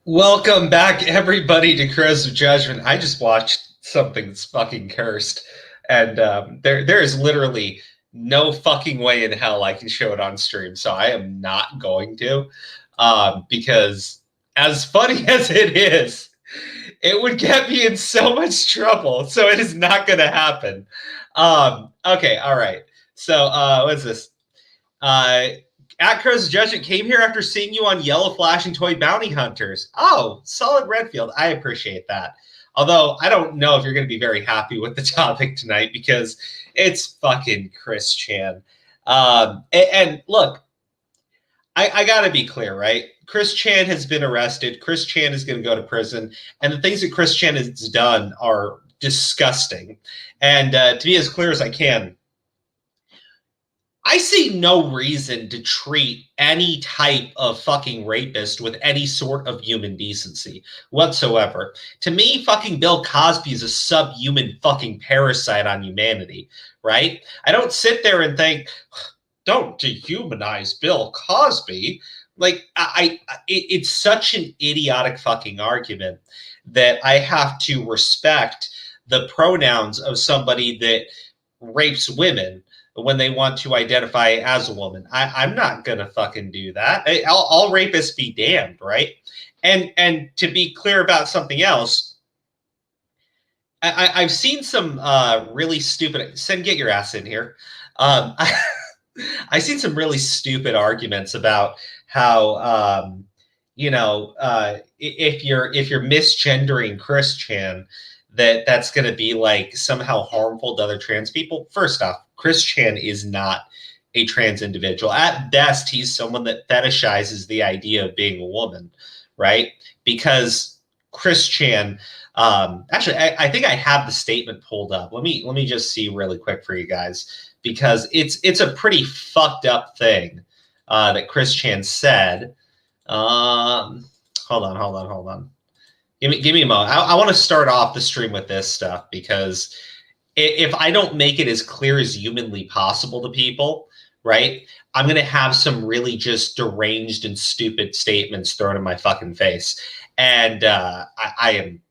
Welcome back, everybody, to Crows of Judgment. I just watched something that's fucking cursed, and there is literally no fucking way in hell I can show it on stream, so I am not going to, because as funny as it is, it would get me in so much trouble, so it is not going to happen. Okay, all right. So, what's this? At Crow's Judgment came here after seeing you on Yellow Flashing Toy Bounty Hunters. Oh, solid Redfield. I appreciate that. Although I don't know if you're going to be very happy with the topic tonight because it's fucking Chris Chan. And look, I got to be clear, right? Chris Chan has been arrested. Chris Chan is going to go to prison. And the things that Chris Chan has done are disgusting. And to be as clear as I can, I see no reason to treat any type of fucking rapist with any sort of human decency whatsoever. To me, fucking Bill Cosby is a subhuman fucking parasite on humanity, right? I don't sit there and think, don't dehumanize Bill Cosby. Like, it's such an idiotic fucking argument that I have to respect the pronouns of somebody that rapes women when they want to identify as a woman. I'm not gonna fucking do that. All rapists be damned, right? And to be clear about something else, I've seen some really stupid. Get your ass in here. I've seen some really stupid arguments about how if you're misgendering Chris Chan, that's going to be like somehow harmful to other trans people. First off, Chris Chan is not a trans individual. At best, he's someone that fetishizes the idea of being a woman, right? Because Chris Chan, actually, I think I have the statement pulled up. Let me just see really quick for you guys, because it's a pretty fucked up thing that Chris Chan said. Hold on. Give me a moment. I want to start off the stream with this stuff, because if I don't make it as clear as humanly possible to people, right, I'm going to have some really just deranged and stupid statements thrown in my fucking face. And I am,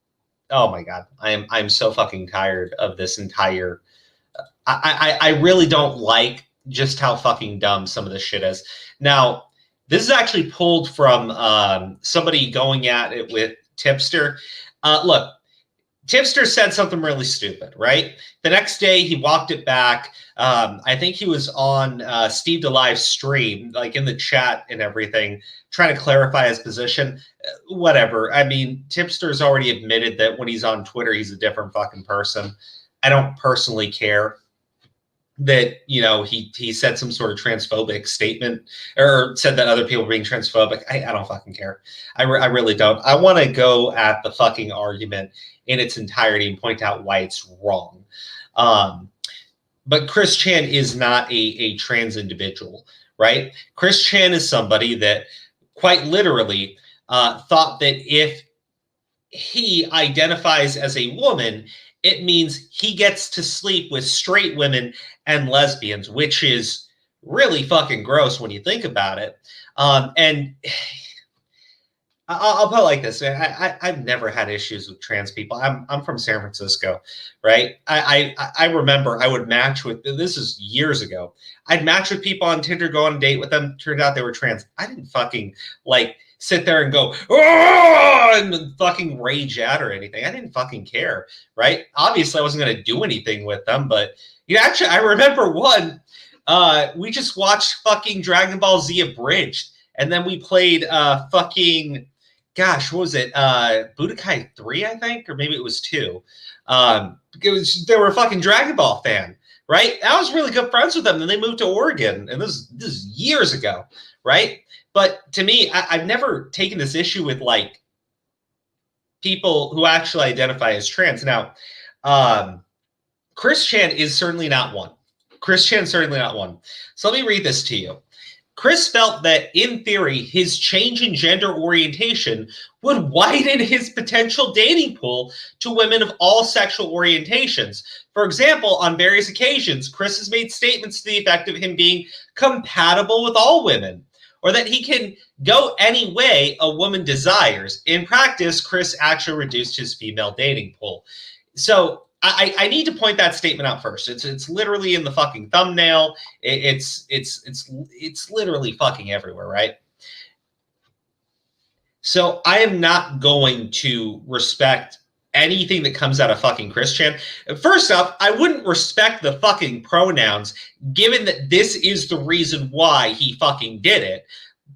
oh my God, I'm so fucking tired of this entire, I really don't like just how fucking dumb some of this shit is. Now, this is actually pulled from somebody going at it with Tipster. Look, Tipster said something really stupid, right? The next day, he walked it back. I think he was on Steve DeLive's stream, like in the chat and everything, trying to clarify his position. Whatever. I mean, Tipster's already admitted that when he's on Twitter, he's a different fucking person. I don't personally care that, you know, he said some sort of transphobic statement or said that other people were being transphobic. I don't fucking care. I really don't. I want to go at the fucking argument in its entirety and point out why it's wrong. But Chris Chan is not a trans individual, right? Chris Chan is somebody that quite literally thought that if he identifies as a woman, it means he gets to sleep with straight women and lesbians, which is really fucking gross when you think about it. And I'll put it like this, man. I've never had issues with trans people. I'm from San Francisco, right? I remember I would match with, this is years ago, I'd match with people on Tinder, go on a date with them. Turned out they were trans. I didn't fucking like sit there and go, oh, and fucking rage out or anything. I didn't fucking care, right? Obviously, I wasn't going to do anything with them, but you know, actually, I remember one. We just watched fucking Dragon Ball Z Abridged, and then we played fucking, gosh, what was it? Budokai 3, I think, or maybe it was 2. They were a fucking Dragon Ball fan, right? I was really good friends with them. Then they moved to Oregon, and this is years ago, right? But to me, I've never taken this issue with like people who actually identify as trans. Now, Chris Chan is certainly not one. Chris Chan's certainly not one. So let me read this to you. Chris felt that, in theory, his change in gender orientation would widen his potential dating pool to women of all sexual orientations. For example, on various occasions, Chris has made statements to the effect of him being compatible with all women, or that he can go any way a woman desires. In practice, Chris actually reduced his female dating pool. So I need to point that statement out first. It's literally in the fucking thumbnail. It's literally fucking everywhere, right? So I am not going to respect anything that comes out of fucking Chris Chan. First off, I wouldn't respect the fucking pronouns, given that this is the reason why he fucking did it.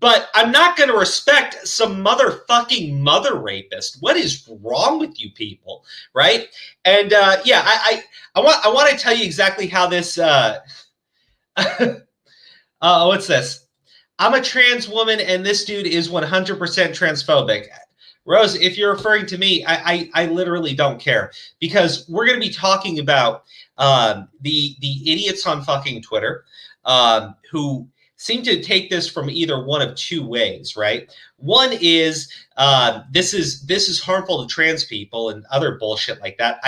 But I'm not going to respect some motherfucking mother rapist. What is wrong with you people, right? And yeah, I want to tell you exactly how this. What's this? I'm a trans woman, and this dude is 100% transphobic. Rose, if you're referring to me, I literally don't care, because we're going to be talking about the idiots on fucking Twitter who seem to take this from either one of two ways, right? One is this is harmful to trans people and other bullshit like that.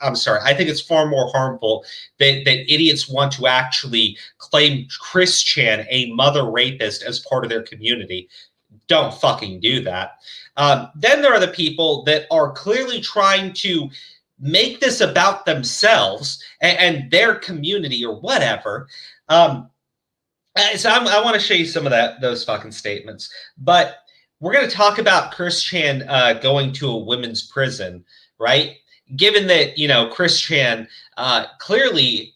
I'm sorry. I think it's far more harmful that idiots want to actually claim Chris Chan a mother rapist as part of their community. Don't fucking do that. Then there are the people that are clearly trying to make this about themselves and their community or whatever. So I want to show you some of those fucking statements. But we're going to talk about Chris Chan going to a women's prison, right? Given that, you know, Chris Chan clearly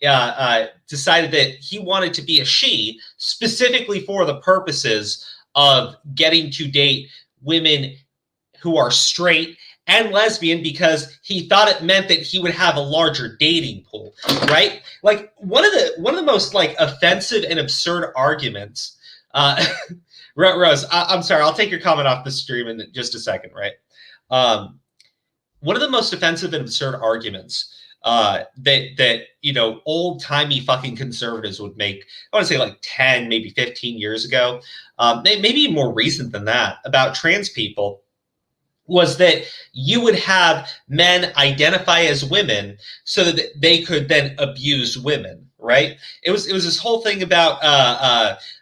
decided that he wanted to be a she specifically for the purposes of getting to date women who are straight and lesbian, because he thought it meant that he would have a larger dating pool, right? Like one of the most like offensive and absurd arguments. Rose, I'm sorry, I'll take your comment off the stream in just a second, right? One of the most offensive and absurd arguments that you know, old timey fucking conservatives would make, I want to say like 10, maybe 15 years ago, maybe more recent than that, about trans people, was that you would have men identify as women so that they could then abuse women, right? It was this whole thing about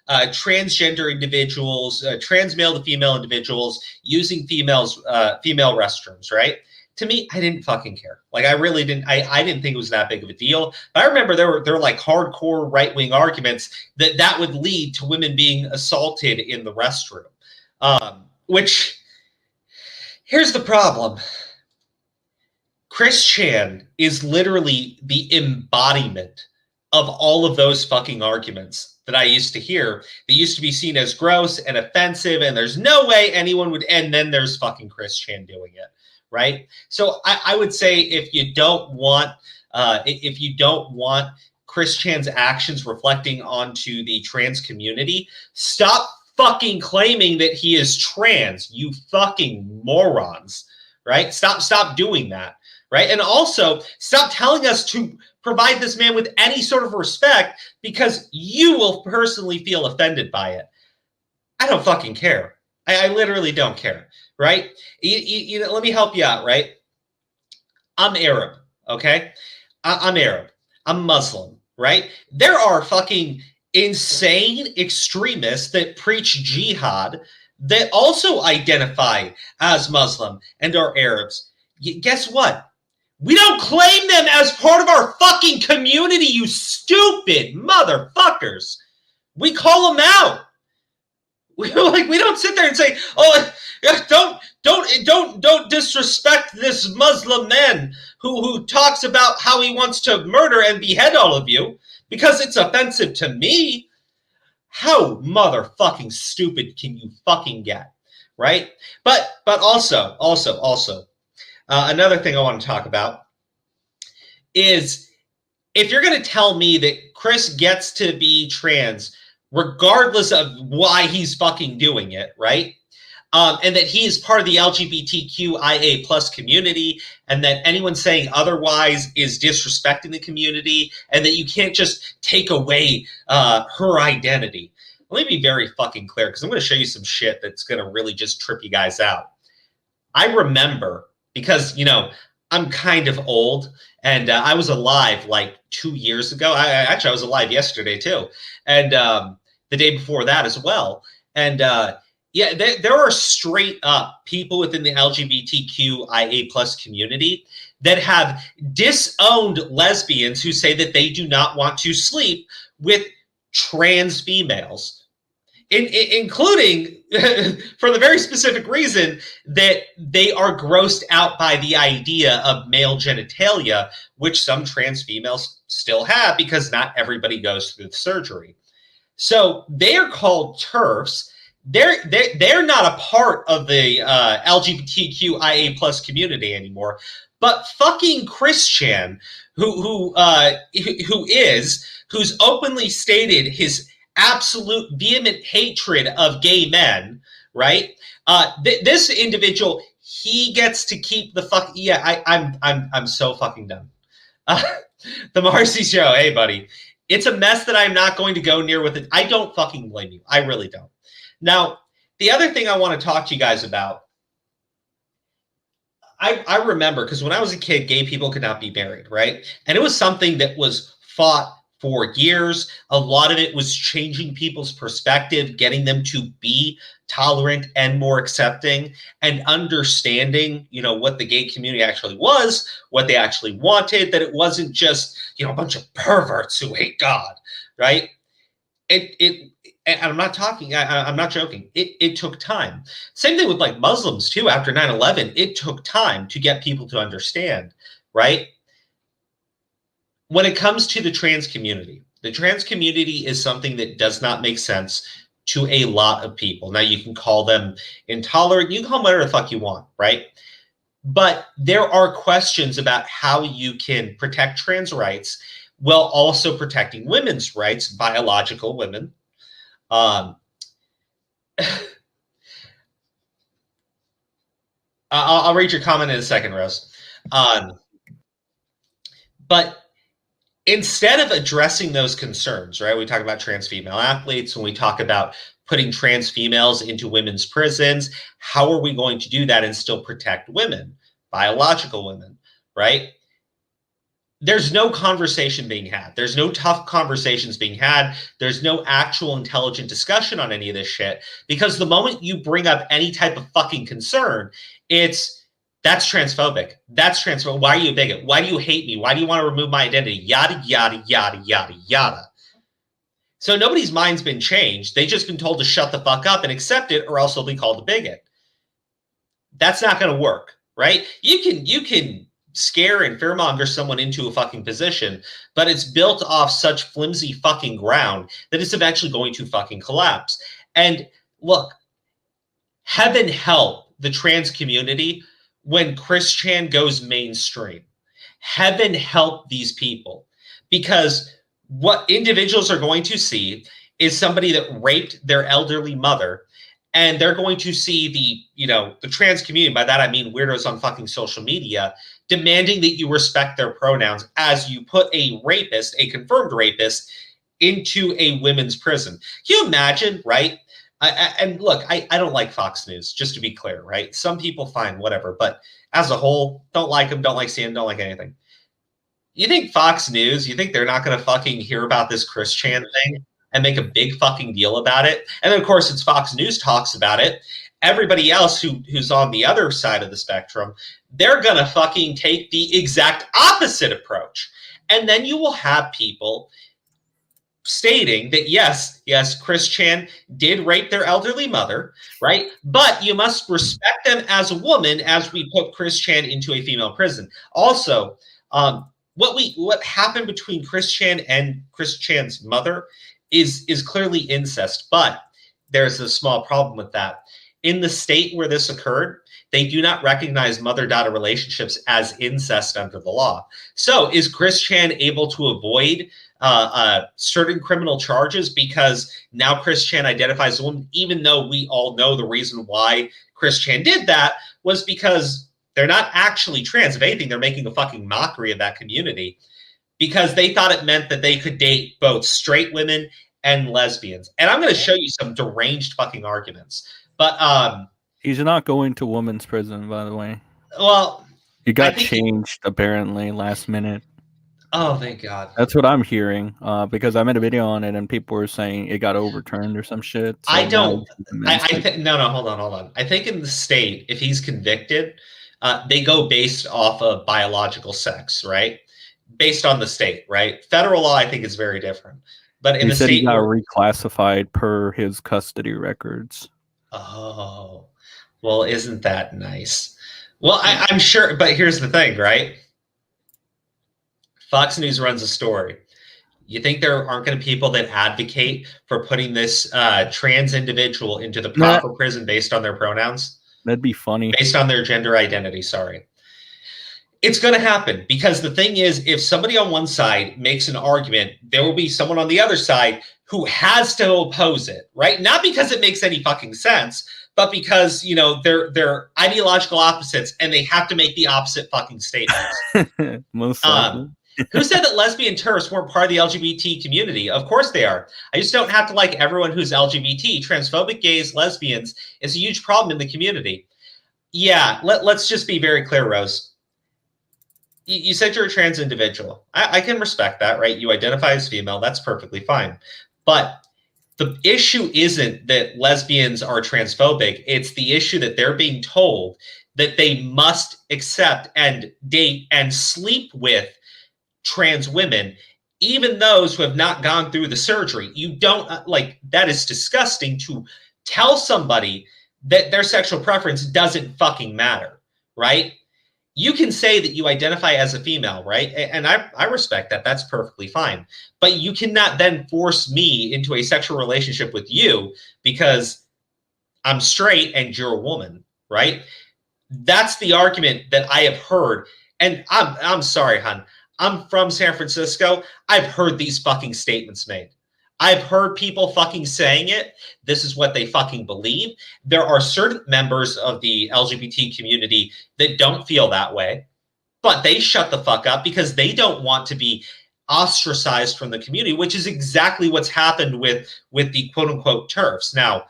transgender individuals, trans male to female individuals using female restrooms, right? To me, I didn't fucking care. Like, I really didn't. I didn't think it was that big of a deal. But I remember there were like hardcore right wing arguments that would lead to women being assaulted in the restroom, which. Here's the problem. Chris Chan is literally the embodiment of all of those fucking arguments that I used to hear that used to be seen as gross and offensive, and there's no way anyone would, and then there's fucking Chris Chan doing it, right? So I would say if you don't want Chris Chan's actions reflecting onto the trans community, stop fucking claiming that he is trans, you fucking morons, right? Stop doing that, right? And also stop telling us to provide this man with any sort of respect because you will personally feel offended by it. I don't fucking care. I literally don't care, right? You know, let me help you out, right? I'm Arab, okay? I'm Arab. I'm Muslim, right? There are fucking insane extremists that preach jihad that also identify as Muslim and are Arabs. Guess what? We don't claim them as part of our fucking community, you stupid motherfuckers. We call them out. We don't sit there and say, "Oh, don't disrespect this Muslim man who talks about how he wants to murder and behead all of you because it's offensive to me." How motherfucking stupid can you fucking get, right? But also, another thing I want to talk about is if you're going to tell me that Chris gets to be trans regardless of why he's fucking doing it, right? And that he is part of the LGBTQIA plus community, and that anyone saying otherwise is disrespecting the community, and that you can't just take away her identity. Let me be very fucking clear, because I'm going to show you some shit that's going to really just trip you guys out. I remember, because, you know, I'm kind of old, and I was alive like 2 years ago. I was alive yesterday too, and the day before that as well. And yeah, there are straight up people within the LGBTQIA plus community that have disowned lesbians who say that they do not want to sleep with trans females. Including for the very specific reason that they are grossed out by the idea of male genitalia, which some trans females still have because not everybody goes through the surgery. So they are called TERFs. They're not a part of the LGBTQIA plus community anymore. But fucking Christian, who's openly stated his absolute vehement hatred of gay men, right? This individual, he gets to keep the fuck. Yeah, I'm so fucking done. The Marcy Show, hey buddy, it's a mess that I'm not going to go near with it. I don't fucking blame you. I really don't. Now, the other thing I want to talk to you guys about. I remember because when I was a kid, gay people could not be married, right? And it was something that was fought for years. A lot of it was changing people's perspective, getting them to be tolerant and more accepting and understanding, you know, what the gay community actually was, what they actually wanted, that it wasn't just, you know, a bunch of perverts who hate God, right? And I'm not talking, I'm not joking. It took time. Same thing with like Muslims too. After 9/11, it took time to get people to understand, right? When it comes to the trans community is something that does not make sense to a lot of people. Now, you can call them intolerant, you can call them whatever the fuck you want, right? But there are questions about how you can protect trans rights while also protecting women's rights, biological women. I'll read your comment in a second, Rose. But instead of addressing those concerns, right? We talk about trans female athletes, when we talk about putting trans females into women's prisons, how are we going to do that and still protect women, biological women, right? There's no conversation being had. There's no tough conversations being had. There's no actual intelligent discussion on any of this shit. Because the moment you bring up any type of fucking concern, that's transphobic. That's transphobic. Why are you a bigot? Why do you hate me? Why do you want to remove my identity? Yada, yada, yada, yada, yada. So nobody's mind's been changed. They've just been told to shut the fuck up and accept it, or else they'll be called a bigot. That's not going to work, right? You can scare and fearmonger someone into a fucking position, but it's built off such flimsy fucking ground that it's eventually going to fucking collapse. And look, heaven help the trans community when Christian goes mainstream. Heaven help these people, because what individuals are going to see is somebody that raped their elderly mother, and they're going to see the trans community, by that I mean weirdos on fucking social media, demanding that you respect their pronouns as you put a rapist, a confirmed rapist, into a women's prison. Can you imagine, right? And look, I don't like Fox News, just to be clear, right? Some people, fine, whatever. But as a whole, don't like them, don't like seeing them, don't like anything. You think Fox News, you think they're not going to fucking hear about this Christian thing and make a big fucking deal about it? And then, of course, it's Fox News talks about it. Everybody else who's on the other side of the spectrum, they're going to fucking take the exact opposite approach. And then you will have people stating that, yes, Christian did rape their elderly mother, right? But you must respect them as a woman as we put Christian into a female prison. Also, what happened between Christian and Christian's mother is clearly incest, but there's a small problem with that. In the state where this occurred, they do not recognize mother-daughter relationships as incest under the law. So is Christian able to avoid certain criminal charges because now Christian identifies as a woman, even though we all know the reason why Christian did that was because they're not actually trans. If anything, they're making a fucking mockery of that community because they thought it meant that they could date both straight women and lesbians. And I'm going to show you some deranged fucking arguments. But he's not going to women's prison, by the way. Well, he got changed apparently last minute. Oh, thank God. That's what I'm hearing. Because I made a video on it and people were saying it got overturned or some shit. So I now don't. I think no, hold on. I think in the state, if he's convicted, they go based off of biological sex, right? Based on the state, right? Federal law, I think, is very different. But in he the said he state, got reclassified per his custody records. oh, well, isn't that nice? Well, I'm sure, but here's the thing, right? Fox News runs a story. You think there aren't going to be people that advocate for putting this trans individual into the proper prison based on their pronouns? That'd be funny. Based on their gender identity, sorry. It's going to happen because the thing is, if somebody on one side makes an argument, there will be someone on the other side who has to oppose it, right? Not because it makes any fucking sense, but because, you know, they're ideological opposites and they have to make the opposite fucking statements. Most likely. Who said that lesbian TERFs weren't part of the LGBT community? Of course they are. I just don't have to like everyone who's LGBT. Transphobic gays, lesbians is a huge problem in the community. Yeah, let's just be very clear, Rose. You said you're a trans individual. I can respect that, right? You identify as female. That's perfectly fine. But the issue isn't that lesbians are transphobic. It's the issue that they're being told that they must accept and date and sleep with trans women, even those who have not gone through the surgery. You don't like that is disgusting to tell somebody that their sexual preference doesn't fucking matter, right? You can say that you identify as a female, right? And I respect that. That's perfectly fine. But you cannot then force me into a sexual relationship with you because I'm straight and you're a woman, right? That's the argument that I have heard. And I'm sorry, hon. I'm from San Francisco. I've heard these fucking statements made. I've heard people fucking saying it. This is what they fucking believe. There are certain members of the LGBT community that don't feel that way, but they shut the fuck up because they don't want to be ostracized from the community, which is exactly what's happened with the quote unquote TERFs. Now,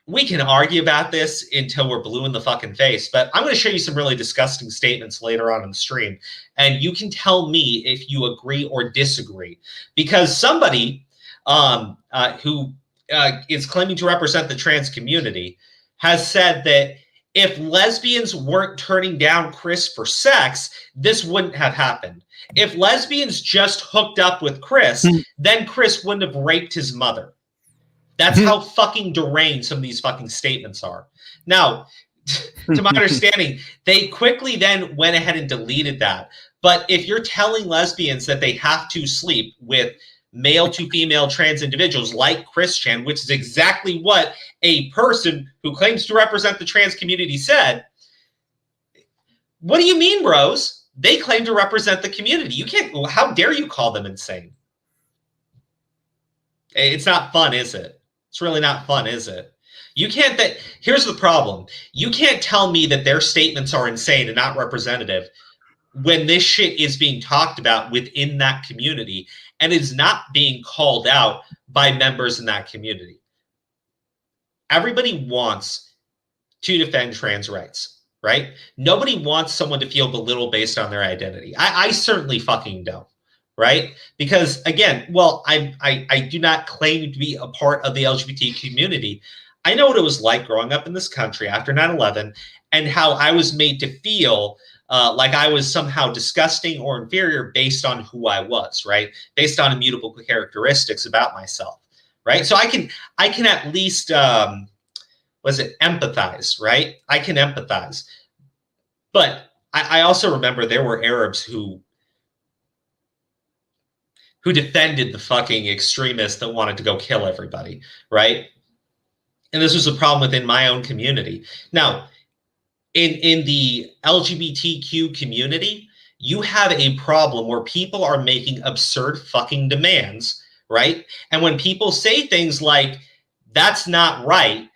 we can argue about this until we're blue in the fucking face, but I'm going to show you some really disgusting statements later on in the stream, and you can tell me if you agree or disagree. Because somebody who is claiming to represent the trans community has said that if lesbians weren't turning down Chris for sex, this wouldn't have happened. If lesbians just hooked up with Chris, then Chris wouldn't have raped his mother. That's how fucking deranged some of these fucking statements are. Now, to my understanding, they quickly then went ahead and deleted that. But if you're telling lesbians that they have to sleep with male to female trans individuals like Chris Chan, which is exactly what a person who claims to represent the trans community said, what do you mean, bros? They claim to represent the community. You can't, how dare you call them insane? It's not fun, is it? It's really not fun, is it? You can't, here's the problem. You can't tell me that their statements are insane and not representative when this shit is being talked about within that community and is not being called out by members in that community. Everybody wants to defend trans rights, right? Nobody wants someone to feel belittled based on their identity. I certainly fucking don't. Right? Because again, well, I do not claim to be a part of the LGBT community. I know what it was like growing up in this country after 9/11 and how I was made to feel like I was somehow disgusting or inferior based on who I was, right? Based on immutable characteristics about myself, right? So I can at least, empathize, right? I can empathize. But I also remember there were Arabs who defended the fucking extremists that wanted to go kill everybody, right? And this was a problem within my own community. Now, in the LGBTQ community, you have a problem where people are making absurd fucking demands, right? And when people say things like, that's not right,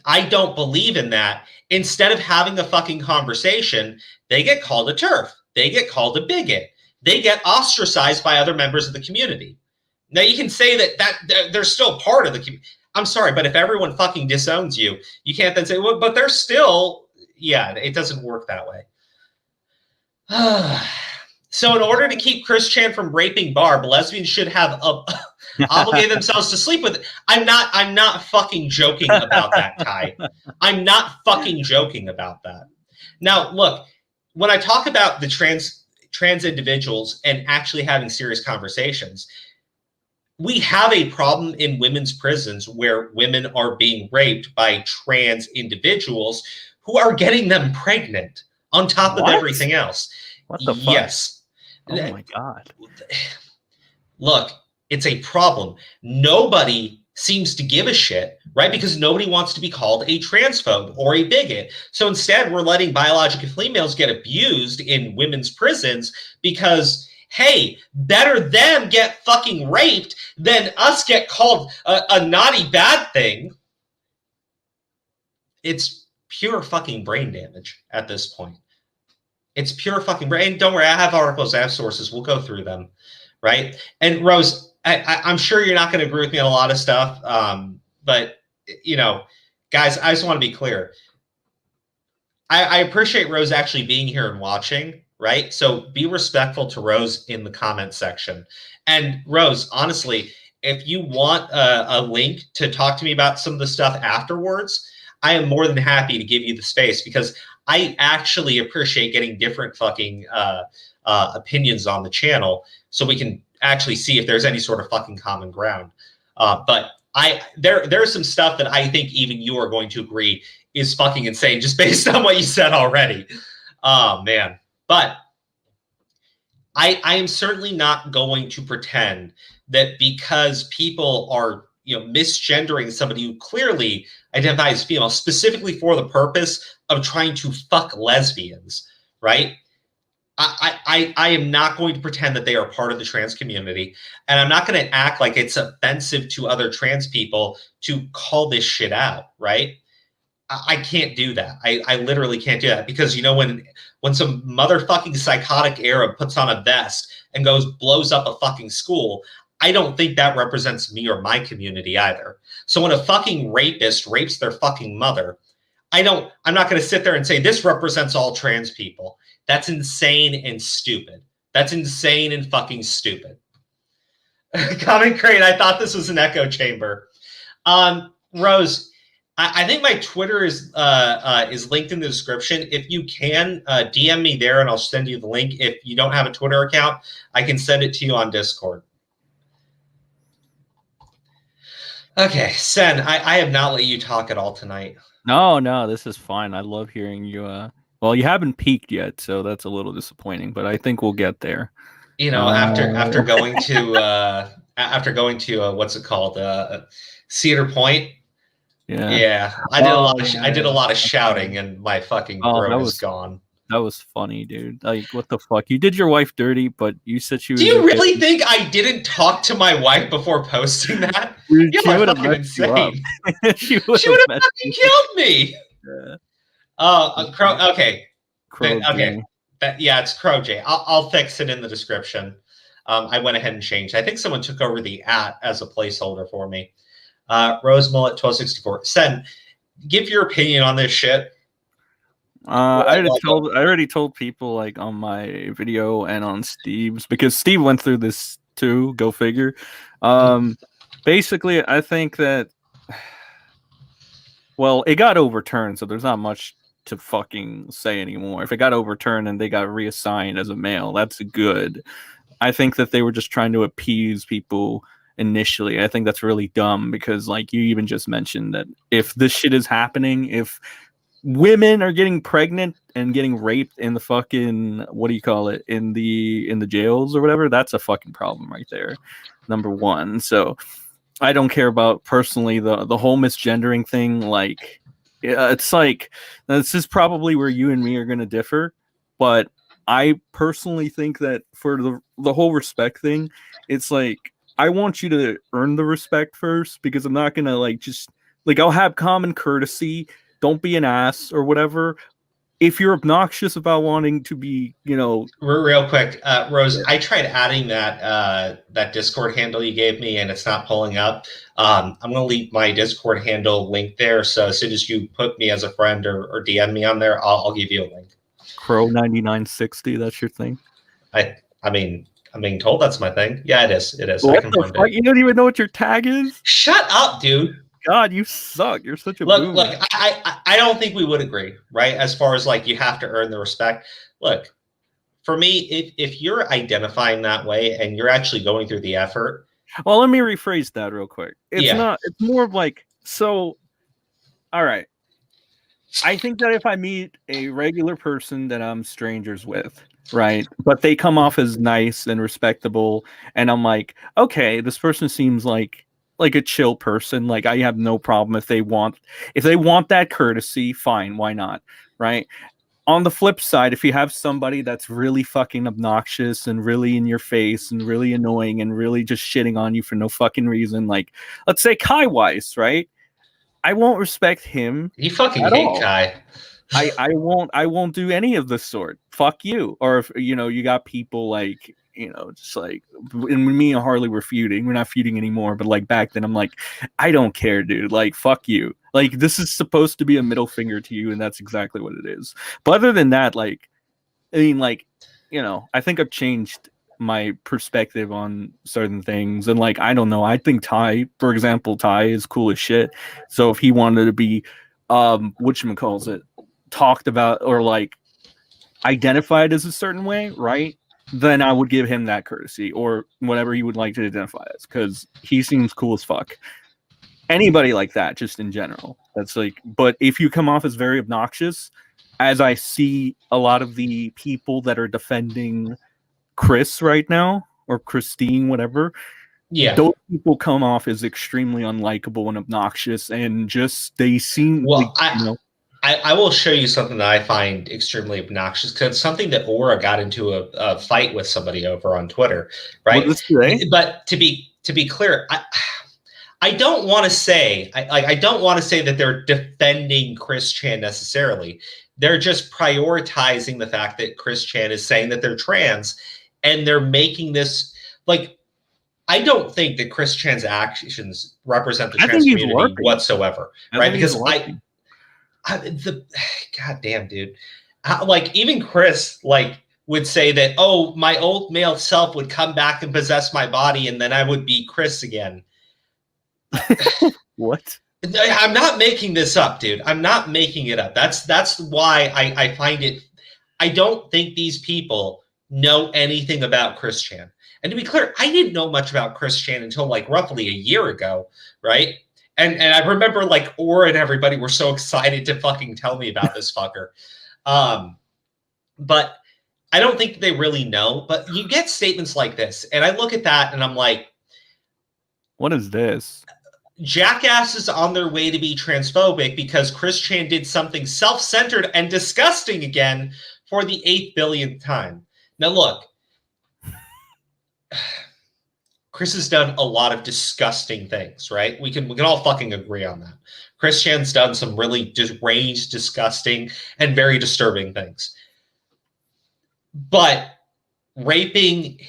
I don't believe in that, instead of having a fucking conversation, they get called a TERF. They get called a bigot. They get ostracized by other members of the community. Now, you can say that they're still part of the community. I'm sorry, but if everyone fucking disowns you, you can't then say, well, but they're still, yeah, it doesn't work that way. So in order to keep Chris Chan from raping Barb, lesbians should have obligate themselves to sleep with it. I'm not fucking joking about that, Ty. I'm not fucking joking about that. Now, look, when I talk about the trans individuals and actually having serious conversations, we have a problem in women's prisons where women are being raped by trans individuals who are getting them pregnant on top of everything else. What the fuck? Yes. Oh my God. Look, it's a problem. Nobody seems to give a shit, right? Because nobody wants to be called a transphobe or a bigot. So instead, we're letting biological females get abused in women's prisons because, hey, better them get fucking raped than us get called a naughty bad thing. It's pure fucking brain damage at this point. It's pure fucking brain. Don't worry, I have articles, I have sources. We'll go through them, right? And Rose, I'm sure you're not going to agree with me on a lot of stuff, but, you know, guys, I just want to be clear. I appreciate Rose actually being here and watching, right? So be respectful to Rose in the comment section. And Rose, honestly, if you want a link to talk to me about some of the stuff afterwards, I am more than happy to give you the space because I actually appreciate getting different fucking opinions on the channel so we can actually see if there's any sort of fucking common ground. But there's some stuff that I think even you are going to agree is fucking insane just based on what you said already. Oh, man. But I am certainly not going to pretend that because people are, you know, misgendering somebody who clearly identifies as female specifically for the purpose of trying to fuck lesbians, right? I am not going to pretend that they are part of the trans community, and I'm not going to act like it's offensive to other trans people to call this shit out, right? I can't do that. I literally can't do that because, you know, when some motherfucking psychotic Arab puts on a vest and blows up a fucking school, I don't think that represents me or my community either. So when a fucking rapist rapes their fucking mother, I'm not going to sit there and say this represents all trans people. That's insane and stupid. That's insane and fucking stupid. Comment Crane, I thought this was an echo chamber. Rose, I think my Twitter is linked in the description. If you can, DM me there and I'll send you the link. If you don't have a Twitter account, I can send it to you on Discord. Okay, Sen, I have not let you talk at all tonight. No, this is fine. I love hearing you. Well, you haven't peaked yet, so that's a little disappointing, but I think we'll get there. You know, after going to what's it called, Cedar Point. Yeah. I did a lot of shouting, and my fucking throat is gone. That was funny, dude. Like, what the fuck? You did your wife dirty, but you said she was. Do you really think I didn't talk to my wife before posting that? Dude, she would have messed you up. She would have fucking killed me. Yeah. Crow. Okay. Crow. Okay. Yeah, it's Crow J. I'll fix it in the description. I went ahead and changed. I think someone took over the @ as a placeholder for me. Rose Mullet 1264. Sen, give your opinion on this shit. I already told people, like, on my video and on Steve's, because Steve went through this too. Go figure. Basically, I think that, well, it got overturned, so there's not much to fucking say anymore. If it got overturned and they got reassigned as a male, that's good. I think that they were just trying to appease people initially. I think that's really dumb because, like, you even just mentioned that if this shit is happening, if women are getting pregnant and getting raped in the fucking, what do you call it, in the jails or whatever, that's a fucking problem right there, number one. So I don't care about personally the whole misgendering thing. Like, it's like, this is probably where you and me are going to differ, but I personally think that for the whole respect thing, it's like, I want you to earn the respect first, because I'm not going to, like, just, like, I'll have common courtesy. Don't be an ass or whatever. If you're obnoxious about wanting to be, you know. Real quick, Rose, I tried adding that Discord handle you gave me, and it's not pulling up. I'm going to leave my Discord handle link there. So as soon as you put me as a friend or DM me on there, I'll give you a link. Crow 9960, that's your thing. I mean, I'm being told that's my thing. Yeah, it is. It is. I What the confirmed fuck? it. You don't even know what your tag is? Shut up, dude. God, you suck. You're such a Look, boomer. I don't think we would agree, right? As far as like you have to earn the respect. Look, for me, if you're identifying that way and you're actually going through the effort. Well, let me rephrase that real quick. It's Yeah. not, it's more of like, so, all right. I think that if I meet a regular person that I'm strangers with, right, but they come off as nice and respectable, and I'm like, okay, this person seems like a chill person. Like I have no problem if they want that courtesy, fine, why not, right? On the flip side, if you have somebody that's really fucking obnoxious and really in your face and really annoying and really just shitting on you for no fucking reason, like let's say Kai Weiss, right? I won't respect him. You fucking at hate all. Kai. I won't do any of this sort. Fuck you. Or if you got people like, just like, and me and Harley were feuding. We're not feuding anymore, but like back then I'm like, I don't care, dude. Like, fuck you. Like, this is supposed to be a middle finger to you, and that's exactly what it is. But other than that, like, I mean, like, I think I've changed my perspective on certain things. And like, I don't know, I think Ty, for example, Ty is cool as shit. So if he wanted to be whatchamacallit, talked about or like identified as a certain way, right? Then I would give him that courtesy or whatever he would like to identify as, because he seems cool as fuck. Anybody like that, just in general. That's like, but if you come off as very obnoxious, as I see a lot of the people that are defending Chris right now, or Christine, whatever, Yeah, those people come off as extremely unlikable and obnoxious, and just they seem well, like, I will show you something that I find extremely obnoxious, because it's something that Aura got into a fight with somebody over on Twitter, right? Was this today? But to be clear, I don't want to say I don't want to say that they're defending Chris Chan necessarily. They're just prioritizing the fact that Chris Chan is saying that they're trans, and they're making this like. I don't think that Chris Chan's actions represent the trans community whatsoever, right? Because the goddamn dude, like even Chris like would say that, oh, my old male self would come back and possess my body, and then I would be Chris again. What? I'm not making this up, dude. I'm not making it up. That's why I find it. I don't think these people know anything about Chris Chan. And to be clear, I didn't know much about Chris Chan until like roughly a year ago, right? And I remember like Aura and everybody were so excited to fucking tell me about this fucker. But I don't think they really know. But you get statements like this, and I look at that and I'm like, what is this? Jackasses on their way to be transphobic because Chris Chan did something self-centered and disgusting again for the 8 billionth time. Now look, Chris has done a lot of disgusting things, right? We can all fucking agree on that. Chris Chan's done some really deranged, disgusting, and very disturbing things. But raping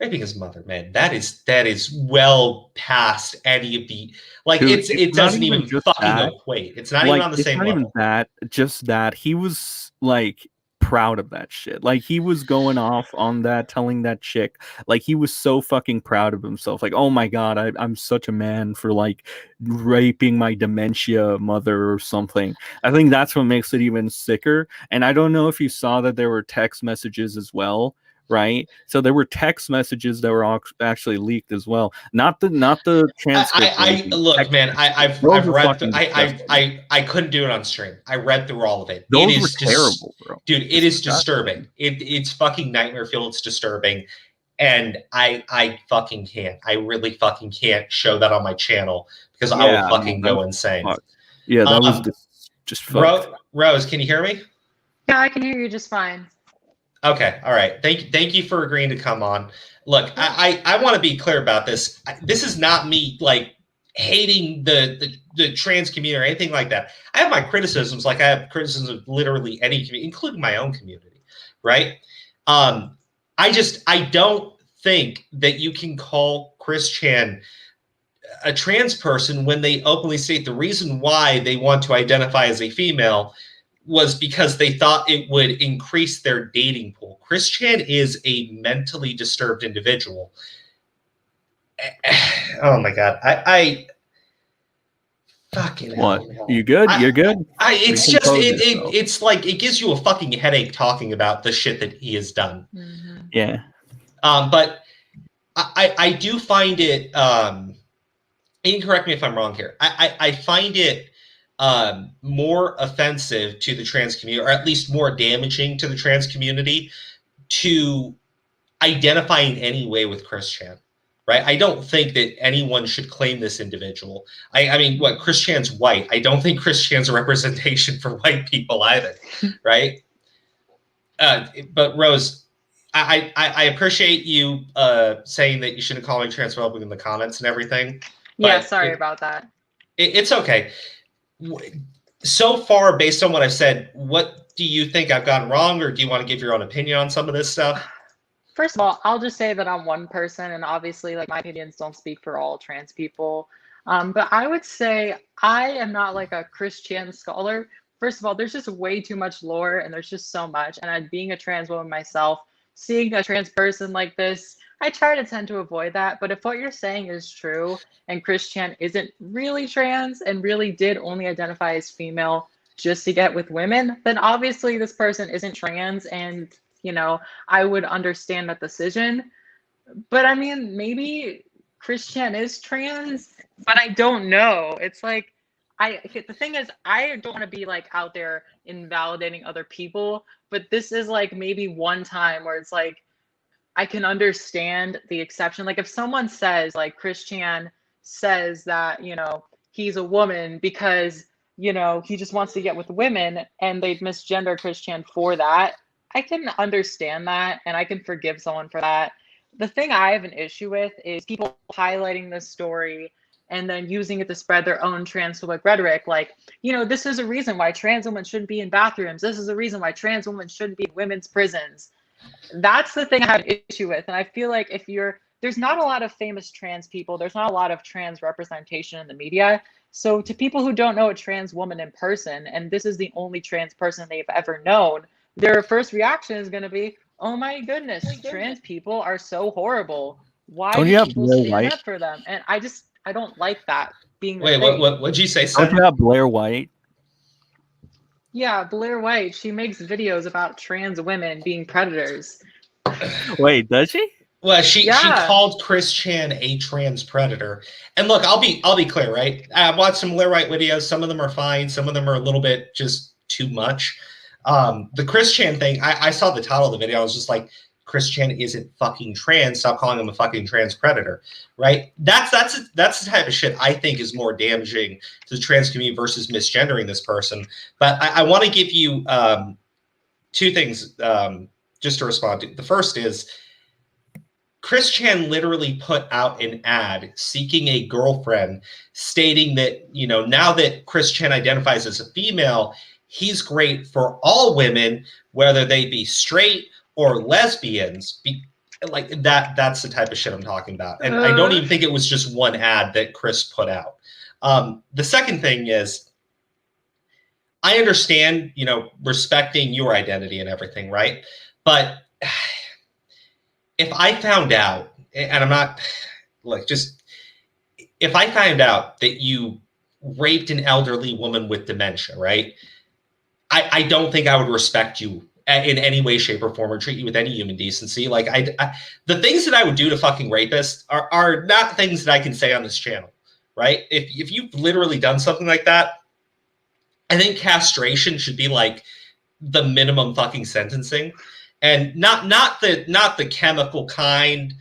his mother, man, that is well past any of the like. Dude, it doesn't even fucking equate. It's not even on the same level. Even that, just that he was like proud of that shit. Like he was going off on that, telling that chick, like he was so fucking proud of himself. Like, oh my god, I'm such a man for like raping my dementia mother or something. I think that's what makes it even sicker. And I don't know if you saw that there were text messages as well. Right, so there were text messages that were actually leaked as well. Not the transcript. Look, man, I've read. I couldn't do it on stream. I read through all of it. Those were terrible, bro. Dude, it is disturbing. It's fucking nightmare fuel. It's disturbing, and I fucking can't. I really fucking can't show that on my channel because I will fucking go insane. Yeah, that was just fucked. Rose, can you hear me? Yeah, I can hear you just fine. Okay, all right. Thank you for agreeing to come on. Look, I want to be clear about this. This is not me like hating the trans community or anything like that. I have my criticisms, like I have criticisms of literally any community, including my own community, right? I don't think that you can call Chris Chan a trans person when they openly state the reason why they want to identify as a female was because they thought it would increase their dating pool. Chris Chan is a mentally disturbed individual. Oh my God. I fucking What? hell. You good? You're good? It's just, Recompose yourself. it's like, it gives you a fucking headache talking about the shit that he has done. Mm-hmm. Yeah. But I do find it, you can correct me if I'm wrong here. I find it more offensive to the trans community, or at least more damaging to the trans community, to identify in any way with Chris Chan, right? I don't think that anyone should claim this individual. I mean, what, Chris Chan's white. I don't think Chris Chan's a representation for white people either, right? But Rose, I appreciate you saying that you shouldn't call me transphobic in the comments and everything. Yeah, sorry about that. It's okay. So far, based on what I've said, what do you think I've gotten wrong, or do you want to give your own opinion on some of this stuff? First of all, I'll just say that I'm one person, and obviously, like, my opinions don't speak for all trans people. But I would say I am not like a Chris Chan scholar. First of all, there's just way too much lore, and there's just so much. And being a trans woman myself, seeing a trans person like this, I try to tend to avoid that. But if what you're saying is true, and Chris Chan isn't really trans and really did only identify as female just to get with women, then obviously this person isn't trans, and you know, I would understand that decision. But I mean, maybe Chris Chan is trans, but I don't know. It's like, the thing is, I don't want to be like out there invalidating other people, but this is like maybe one time where it's like, I can understand the exception. Like if someone says, like Chris Chan says that, you know, he's a woman because, you know, he just wants to get with women, and they'd misgender Chris Chan for that, I can understand that, and I can forgive someone for that. The thing I have an issue with is people highlighting this story and then using it to spread their own transphobic rhetoric. Like, you know, this is a reason why trans women shouldn't be in bathrooms. This is a reason why trans women shouldn't be in women's prisons. That's the thing I have an issue with. And I feel like there's not a lot of famous trans people. There's not a lot of trans representation in the media. So to people who don't know a trans woman in person, and this is the only trans person they've ever known, their first reaction is going to be, oh my goodness, trans people are so horrible. Why do people stand up for them? And I don't like that being the Wait, thing. what'd you say, Sam? Don't you have Blair White? Yeah, Blair White. She makes videos about trans women being predators. Wait, does she? Well, she called Chris Chan a trans predator. And look, I'll be clear, right? I've watched some Blair White videos. Some of them are fine. Some of them are a little bit just too much. The Chris Chan thing, I saw the title of the video. I was just like, Chris Chan isn't fucking trans. Stop calling him a fucking trans predator, right? That's the type of shit I think is more damaging to the trans community versus misgendering this person. But I want to give you two things just to respond to. The first is Chris Chan literally put out an ad seeking a girlfriend, stating that, you know, now that Chris Chan identifies as a female, he's great for all women, whether they be straight or lesbians. Like that's the type of shit I'm talking about. And I don't even think it was just one ad that Chris put out. The second thing is, I understand, you know, respecting your identity and everything, right? But if I found out, and I'm not, like, just, if I found out that you raped an elderly woman with dementia, right? I don't think I would respect you in any way, shape, or form, or treat you with any human decency. Like, the things that I would do to fucking rapists are not things that I can say on this channel, right? If you've literally done something like that, I think castration should be like the minimum fucking sentencing, and not the chemical kind,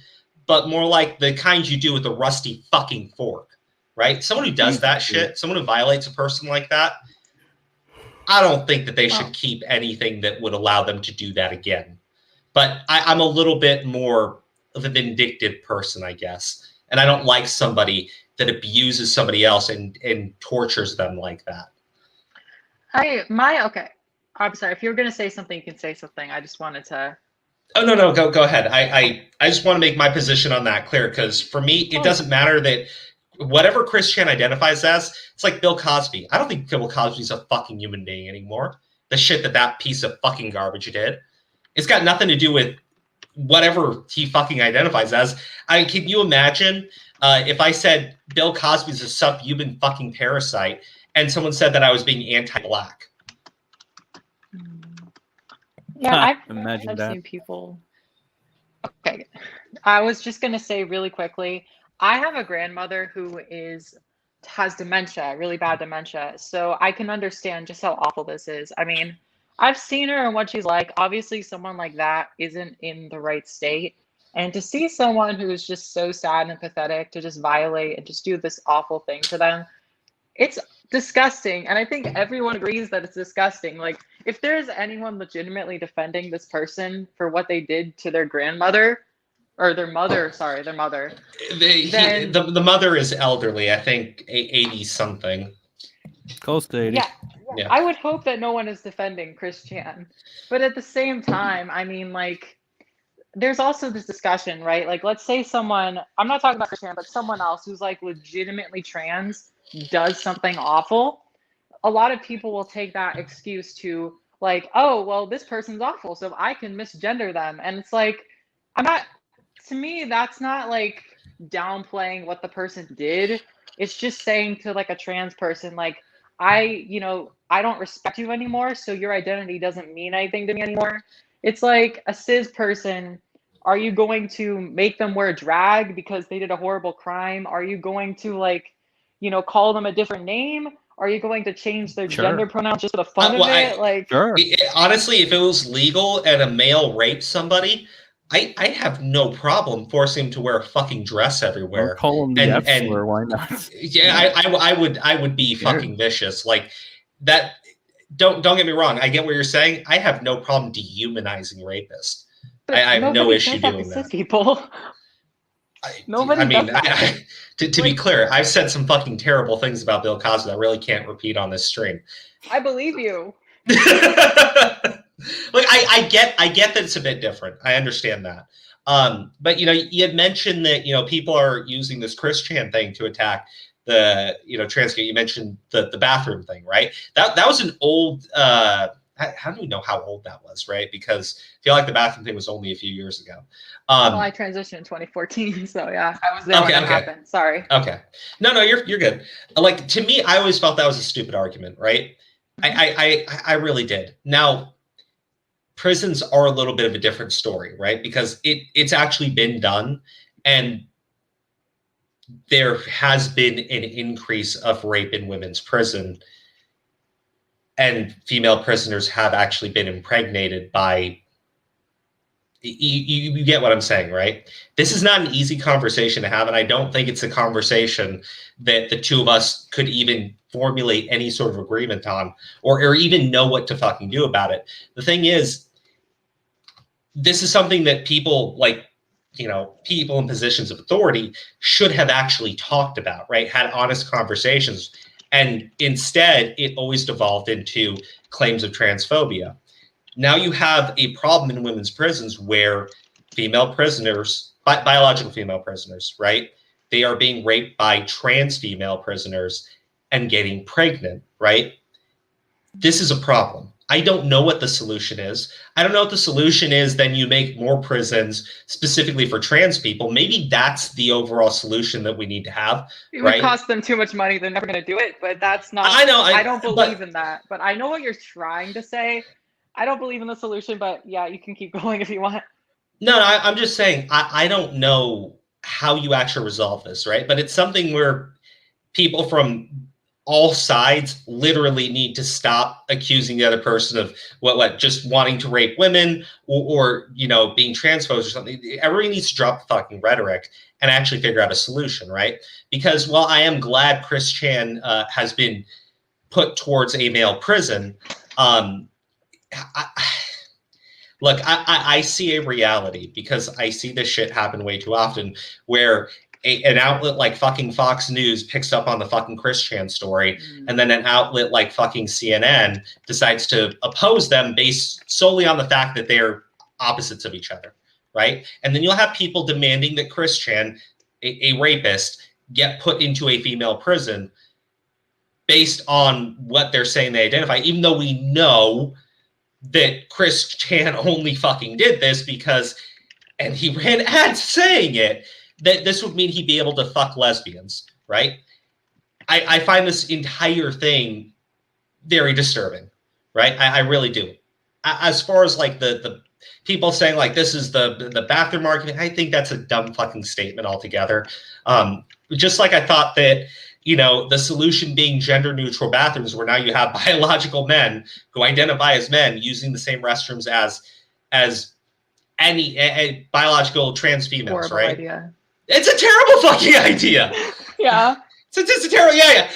but more like the kind you do with a rusty fucking fork, right? Someone who does that shit, someone who violates a person like that, I don't think that they should keep anything that would allow them to do that again. But I'm a little bit more of a vindictive person, I guess. And I don't like somebody that abuses somebody else and tortures them like that. Okay. I'm sorry. If you're going to say something, you can say something. I just wanted to. Oh, no. Go ahead. I just want to make my position on that clear, because for me, it doesn't matter that whatever Chris Chan identifies as, it's like Bill Cosby. I don't think Bill Cosby's a fucking human being anymore, the shit that piece of fucking garbage did. It's got nothing to do with whatever he fucking identifies as. Can you imagine if I said Bill Cosby's a subhuman fucking parasite and someone said that I was being anti-black? Yeah, Imagine I've that. seen people. Okay, I was just gonna say really quickly. I have a grandmother who has dementia, really bad dementia. So I can understand just how awful this is. I mean, I've seen her and what she's like. Obviously, someone like that isn't in the right state. And to see someone who is just so sad and pathetic to just violate and just do this awful thing to them, it's disgusting. And I think everyone agrees that it's disgusting. Like, if there's anyone legitimately defending this person for what they did to their grandmother, or their mother, their mother. The mother is elderly, I think 80 something. Close to 80. Yeah. I would hope that no one is defending Chris Chan. But at the same time, I mean, like, there's also this discussion, right? Like, let's say someone, I'm not talking about Chris Chan, but someone else who's like legitimately trans does something awful. A lot of people will take that excuse to like, oh, well, this person's awful, so I can misgender them. And it's like, to me, that's not like downplaying what the person did. It's just saying to like a trans person, like, I don't respect you anymore, so your identity doesn't mean anything to me anymore. It's like a cis person. Are you going to make them wear drag because they did a horrible crime? Are you going to like, call them a different name? Are you going to change their gender pronouns just for the fun of it? Honestly, if it was legal and a male raped somebody, I have no problem forcing him to wear a fucking dress everywhere. Or call him the F-slur, why not? Yeah, I would be fucking vicious. Like that. Don't get me wrong. I get what you're saying. I have no problem dehumanizing rapists. I have no issue doing that. People. To be clear, I've said some fucking terrible things about Bill Cosby that I really can't repeat on this stream. I believe you. Look, I get that it's a bit different. I understand that. But you had mentioned that people are using this Chris Chan thing to attack the trans. You mentioned the bathroom thing, right? That was an old. How do we know how old that was, right? Because I feel like the bathroom thing was only a few years ago. Well, I transitioned in 2014, so yeah, I was there when it happened. Sorry. Okay. No, you're good. Like, to me, I always felt that was a stupid argument, right? I really did. Now, prisons are a little bit of a different story, right? Because it's actually been done, and there has been an increase of rape in women's prison, and female prisoners have actually been impregnated by. You get what I'm saying, right? This is not an easy conversation to have, and I don't think it's a conversation that the two of us could even formulate any sort of agreement on, or even know what to fucking do about it. The thing is, this is something that people like, people in positions of authority should have actually talked about, right? Had honest conversations. And instead, it always devolved into claims of transphobia. Now you have a problem in women's prisons where female prisoners, biological female prisoners, right? They are being raped by trans female prisoners and getting pregnant, right? This is a problem. I don't know what the solution is. I don't know what the solution is. Then you make more prisons specifically for trans people. Maybe that's the overall solution that we need to have. It would cost them too much money. They're never going to do it, but that's not. I know. I don't believe in that, but I know what you're trying to say. I don't believe in the solution, but yeah, you can keep going if you want. No, I'm just saying, I don't know how you actually resolve this, right? But it's something where people from all sides literally need to stop accusing the other person of what just wanting to rape women or being transphobes or something. Everybody needs to drop the fucking rhetoric and actually figure out a solution, right? Because while I am glad Chris Chan has been put towards a male prison, look, I see a reality because I see this shit happen way too often where an outlet like fucking Fox News picks up on the fucking Chris Chan story, and then an outlet like fucking CNN decides to oppose them based solely on the fact that they're opposites of each other, right? And then you'll have people demanding that Chris Chan, a rapist, get put into a female prison. based on what they're saying they identify, even though we know that Chris Chan only fucking did this because, and he ran ads saying it, that this would mean he'd be able to fuck lesbians, right? I find this entire thing very disturbing, right? I really do. As far as like the people saying like this is the bathroom argument, I think that's a dumb fucking statement altogether. Just like I thought that, you know, the solution being gender neutral bathrooms, where now you have biological men who identify as men using the same restrooms as any biological trans females, Horrible right? idea. It's a terrible fucking idea. Yeah. It's a terrible, yeah.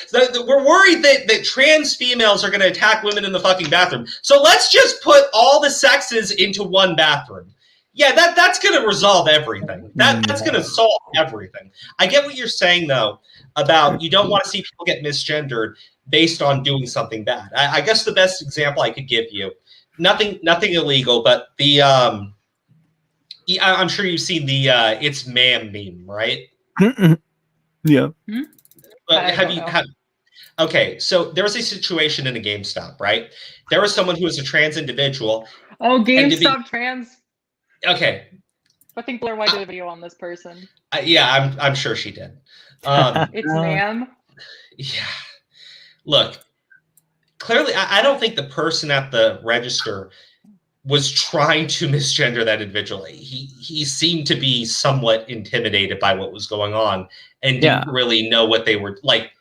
We're worried that trans females are going to attack women in the fucking bathroom. So let's just put all the sexes into one bathroom. Yeah, that's going to resolve everything. That's going to solve everything. I get what you're saying, though, about you don't want to see people get misgendered based on doing something bad. I guess the best example I could give you, nothing illegal, but the I'm sure you've seen the "it's ma'am" meme, right? Yeah. But okay, so there was a situation in a GameStop, right? There was someone who was a trans individual. Oh, GameStop trans. Okay. I think Blair White did a video on this person. Yeah, I'm sure she did. It's ma'am. Yeah. Look, clearly, I don't think the person at the register was trying to misgender that individual. He seemed to be somewhat intimidated by what was going on and didn't really know what they were like.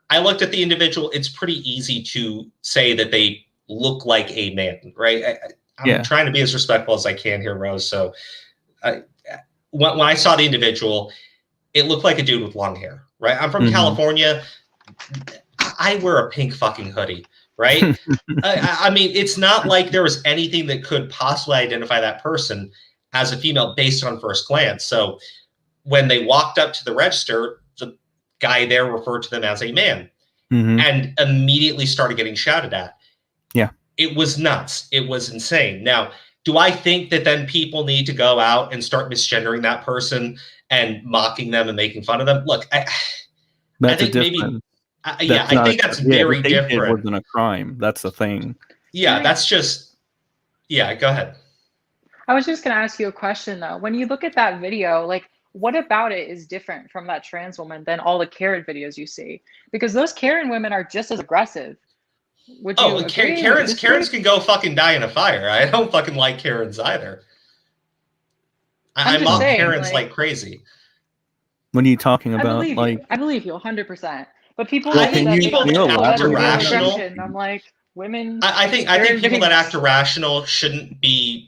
I looked at the individual. It's pretty easy to say that they look like a man, right? I'm trying to be as respectful as I can here, Rose. So when I saw the individual, it looked like a dude with long hair, right? I'm from California. I wear a pink fucking hoodie, right? I mean, it's not like there was anything that could possibly identify that person as a female based on first glance. So when they walked up to the register, the guy there referred to them as a man and immediately started getting shouted at. Yeah. It was nuts. It was insane. Now, do I think that then people need to go out and start misgendering that person and mocking them and making fun of them? Look, I think maybe, I think that's very different. It wasn't a crime. That's the thing. Yeah, that's just, go ahead. I was just going to ask you a question, though. When you look at that video, like, what about it is different from that trans woman than all the Karen videos you see? Because those Karen women are just as aggressive. Karens can go fucking die in a fire. I don't fucking like Karens either. I mock Karens like crazy. When are you talking about? I believe you 100%. But people I think people that act irrational. I'm like, women. I think people that act irrational shouldn't be,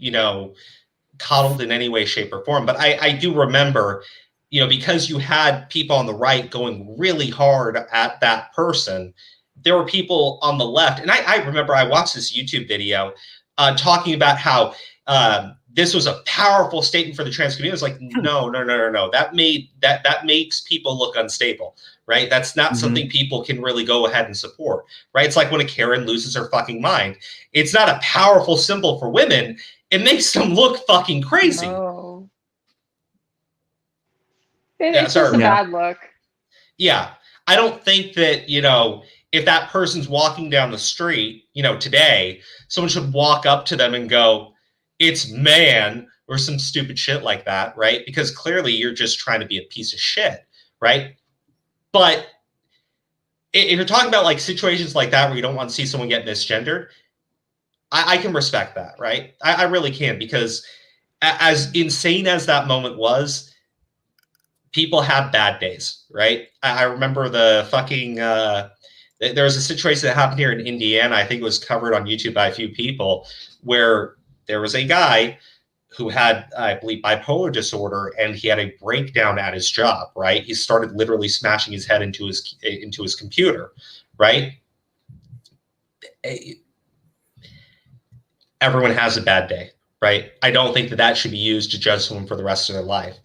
coddled in any way, shape, or form. But I do remember, because you had people on the right going really hard at that person, there were people on the left. And I remember I watched this YouTube video talking about how this was a powerful statement for the trans community. It's like, no. That makes people look unstable, right? That's not something people can really go ahead and support, right? It's like when a Karen loses her fucking mind. It's not a powerful symbol for women. It makes them look fucking crazy. No. It's just a bad look. Yeah. I don't think that, if that person's walking down the street, today, someone should walk up to them and go, "It's man," or some stupid shit like that, right? Because clearly you're just trying to be a piece of shit, right? But if you're talking about like situations like that where you don't want to see someone get misgendered, I can respect that, right? I really can, because as insane as that moment was, people have bad days, right? I remember the fucking, there was a situation that happened here in Indiana. I think it was covered on YouTube by a few people, where there was a guy who had, I believe, bipolar disorder, and he had a breakdown at his job, right? He started literally smashing his head into his computer, right? Everyone has a bad day, right? I don't think that should be used to judge someone for the rest of their life.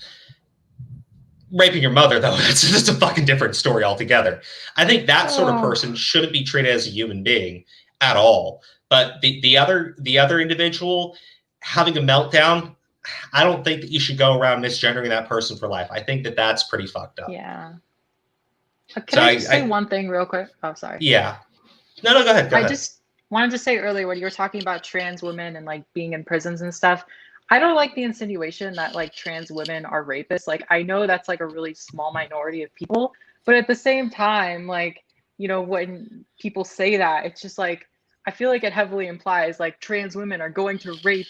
Raping your mother, though, that's a fucking different story altogether. I think that sort of person shouldn't be treated as a human being at all. But the other individual having a meltdown, I don't think that you should go around misgendering that person for life. I think that that's pretty fucked up. Yeah. Can I just say one thing real quick? Oh, sorry. Yeah. No, go ahead. Go ahead. I just wanted to say earlier when you were talking about trans women and like being in prisons and stuff, I don't like the insinuation that like trans women are rapists. Like I know that's like a really small minority of people, but at the same time, like, you know, when people say that, it's just like, I feel like it heavily implies like trans women are going to rape.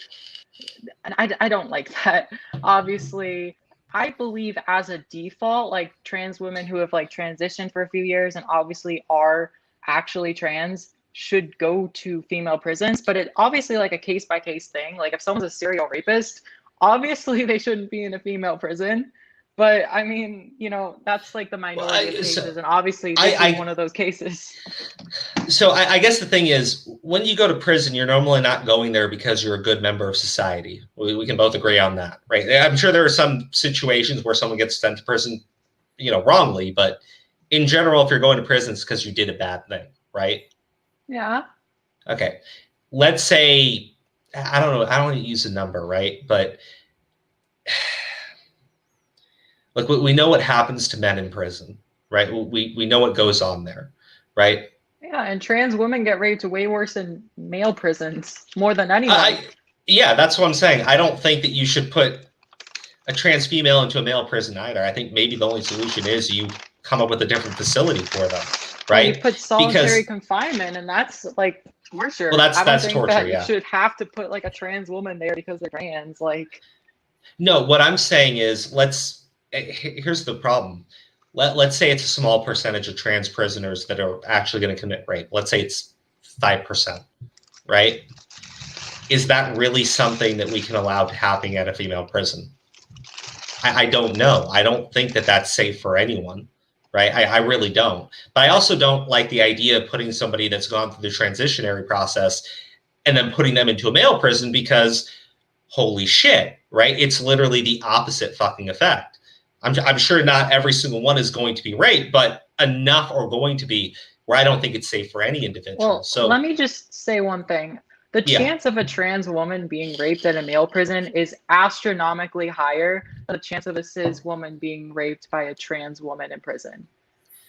And I don't like that. Obviously, I believe as a default, like trans women who have like transitioned for a few years and obviously are actually trans should go to female prisons, but it obviously like a case by case thing. Like if someone's a serial rapist, obviously they shouldn't be in a female prison. But I mean, you know, that's like the minority of cases, and obviously this is one of those cases. So I guess the thing is, when you go to prison, you're normally not going there because you're a good member of society. We can both agree on that, right? I'm sure there are some situations where someone gets sent to prison, you know, wrongly, but in general, if you're going to prison, it's because you did a bad thing, right? Yeah. Okay. Let's say, I don't know, I don't want to use a number, right? But look, we know what happens to men in prison, right? We know what goes on there, right? Yeah, and trans women get raped way worse in male prisons, more than anyone. Yeah, that's what I'm saying. I don't think that you should put a trans female into a male prison either. I think maybe the only solution is you come up with a different facility for them, right? You put solitary confinement, and that's like torture. Well, that's torture. That yeah, you should have to put like a trans woman there because they're trans. Like, no, what I'm saying is, here's the problem. Let's say it's a small percentage of trans prisoners that are actually going to commit rape. Let's say it's 5%, right? Is that really something that we can allow to happen at a female prison? I don't know. I don't think that that's safe for anyone, right? I really don't. But I also don't like the idea of putting somebody that's gone through the transitionary process and then putting them into a male prison because, holy shit, right? It's literally the opposite fucking effect. I'm sure not every single one is going to be raped, but enough are going to be where I don't think it's safe for any individual. Well, so let me just say one thing. The chance of a trans woman being raped at a male prison is astronomically higher than the chance of a cis woman being raped by a trans woman in prison.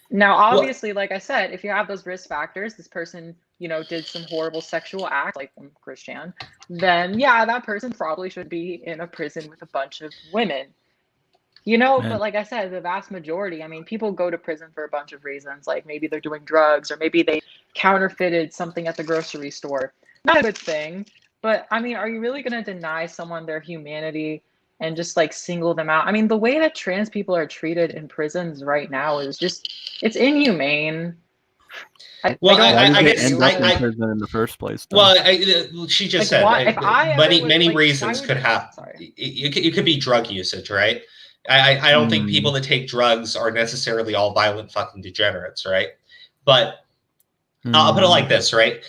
Now, obviously, like I said, if you have those risk factors, this person, you know, did some horrible sexual act, like Christian, then yeah, that person probably should be in a prison with a bunch of women. You know, but like I said, the vast majority, I mean, people go to prison for a bunch of reasons. Like maybe they're doing drugs or maybe they counterfeited something at the grocery store. Not a good thing. But I mean, are you really going to deny someone their humanity and just like single them out? I mean, the way that trans people are treated in prisons right now is just, it's inhumane. I guess in prison in the first place. Though. Well, she just said many reasons could happen. It could be drug usage, right? I don't think people that take drugs are necessarily all violent fucking degenerates, right? But I'll put it like this, right?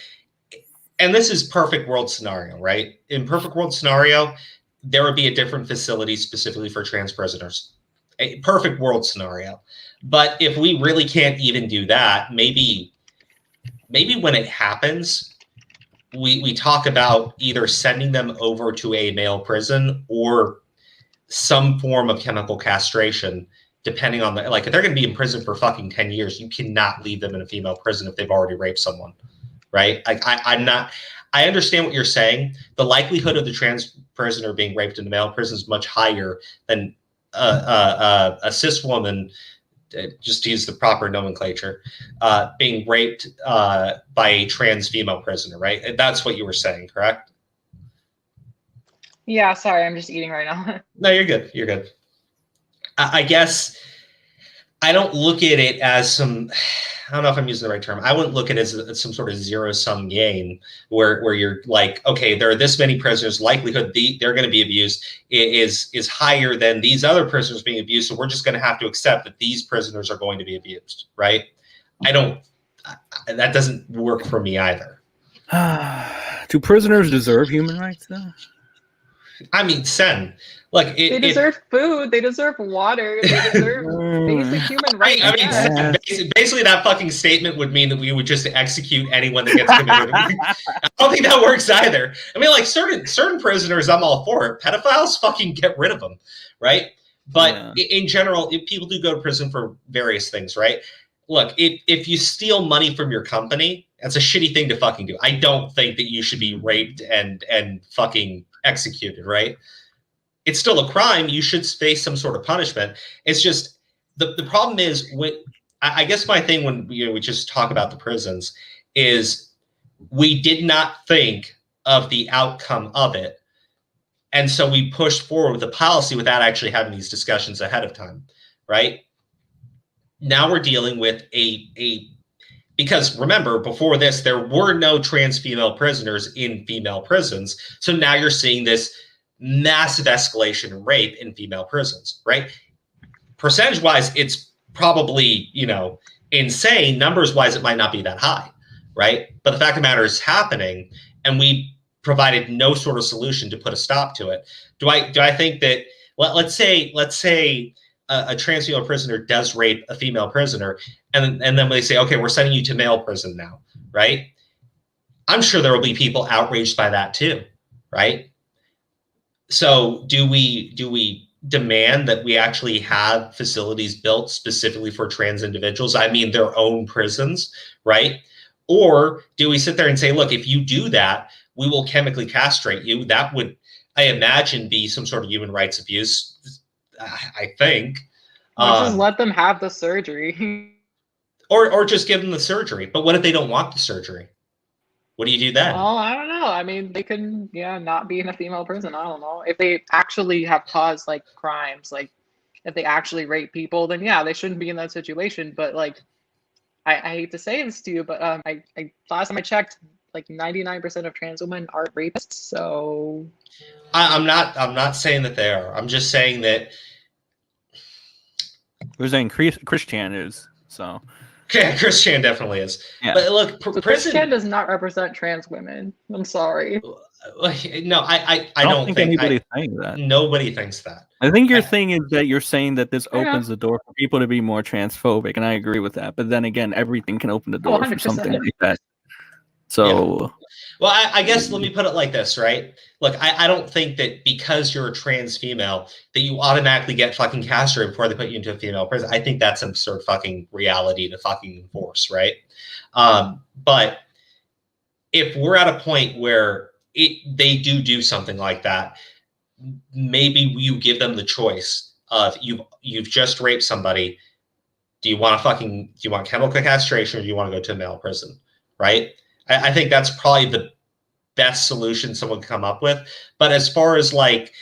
And this is perfect world scenario, right? In perfect world scenario, there would be a different facility specifically for trans prisoners. A perfect world scenario. But if we really can't even do that, maybe when it happens, we talk about either sending them over to a male prison or some form of chemical castration, depending on if they're going to be in prison for fucking 10 years, you cannot leave them in a female prison if they've already raped someone, right? I understand what you're saying. The likelihood of the trans prisoner being raped in a male prison is much higher than a cis woman, just to use the proper nomenclature, being raped by a trans female prisoner, right? That's what you were saying, correct? Yeah, sorry, I'm just eating right now. No, you're good. You're good. I guess I don't look at it as some, I don't know if I'm using the right term. I wouldn't look at it as some sort of zero-sum game where you're like, okay, there are this many prisoners, likelihood they're going to be abused is higher than these other prisoners being abused, so we're just going to have to accept that these prisoners are going to be abused, right? That doesn't work for me either. Do prisoners deserve human rights, though? I mean, Sen, look, they deserve food. They deserve water. They deserve basic human rights. I mean, basically, that fucking statement would mean that we would just execute anyone that gets committed. I don't think that works either. I mean, like certain prisoners, I'm all for it. Pedophiles, fucking get rid of them, right? But in general, people do go to prison for various things, right? look, if you steal money from your company, that's a shitty thing to fucking do. I don't think that you should be raped and fucking executed, right? It's still a crime. You should face some sort of punishment. It's just the problem is when I guess my thing when we just talk about the prisons is we did not think of the outcome of it. And so we pushed forward with the policy without actually having these discussions ahead of time, right? Now we're dealing with because remember, before this, there were no trans female prisoners in female prisons. So now you're seeing this massive escalation in rape in female prisons, right? Percentage-wise, it's probably, insane. Numbers-wise, it might not be that high, right? But the fact of the matter is happening, and we provided no sort of solution to put a stop to it. Do I think that, let's say a trans female prisoner does rape a female prisoner, and then they say, okay, we're sending you to male prison now, right? I'm sure there will be people outraged by that too, right? So do we demand that we actually have facilities built specifically for trans individuals? I mean, their own prisons, right? Or do we sit there and say, look, if you do that, we will chemically castrate you? That would, I imagine, be some sort of human rights abuse, I think. Just let them have the surgery. Or just give them the surgery. But what if they don't want the surgery? What do you do then? Well, I don't know. I mean, they can, not be in a female prison. I don't know. If they actually have caused like crimes, like if they actually rape people, then yeah, they shouldn't be in that situation. But like, I hate to say this to you, but I last time I checked, like 99% of trans women aren't rapists. So I'm not saying that they are. I'm just saying that we're saying Christian is, so. Yeah, Christian definitely is. Yeah. But look, prison Christian does not represent trans women. I'm sorry. No, I don't think anybody's saying that. Nobody thinks that. I think your thing is that you're saying that this opens the door for people to be more transphobic, and I agree with that. But then again, everything can open the door for something like that. So, yeah. Well, I guess let me put it like this, right? Look, I don't think that because you're a trans female that you automatically get fucking castrated before they put you into a female prison. I think that's absurd fucking reality to fucking enforce, right? But if we're at a point where they do something like that, maybe you give them the choice of you've just raped somebody. Do you want chemical castration, or do you want to go to a male prison, right? I think that's probably the best solution someone can come up with. But as far as like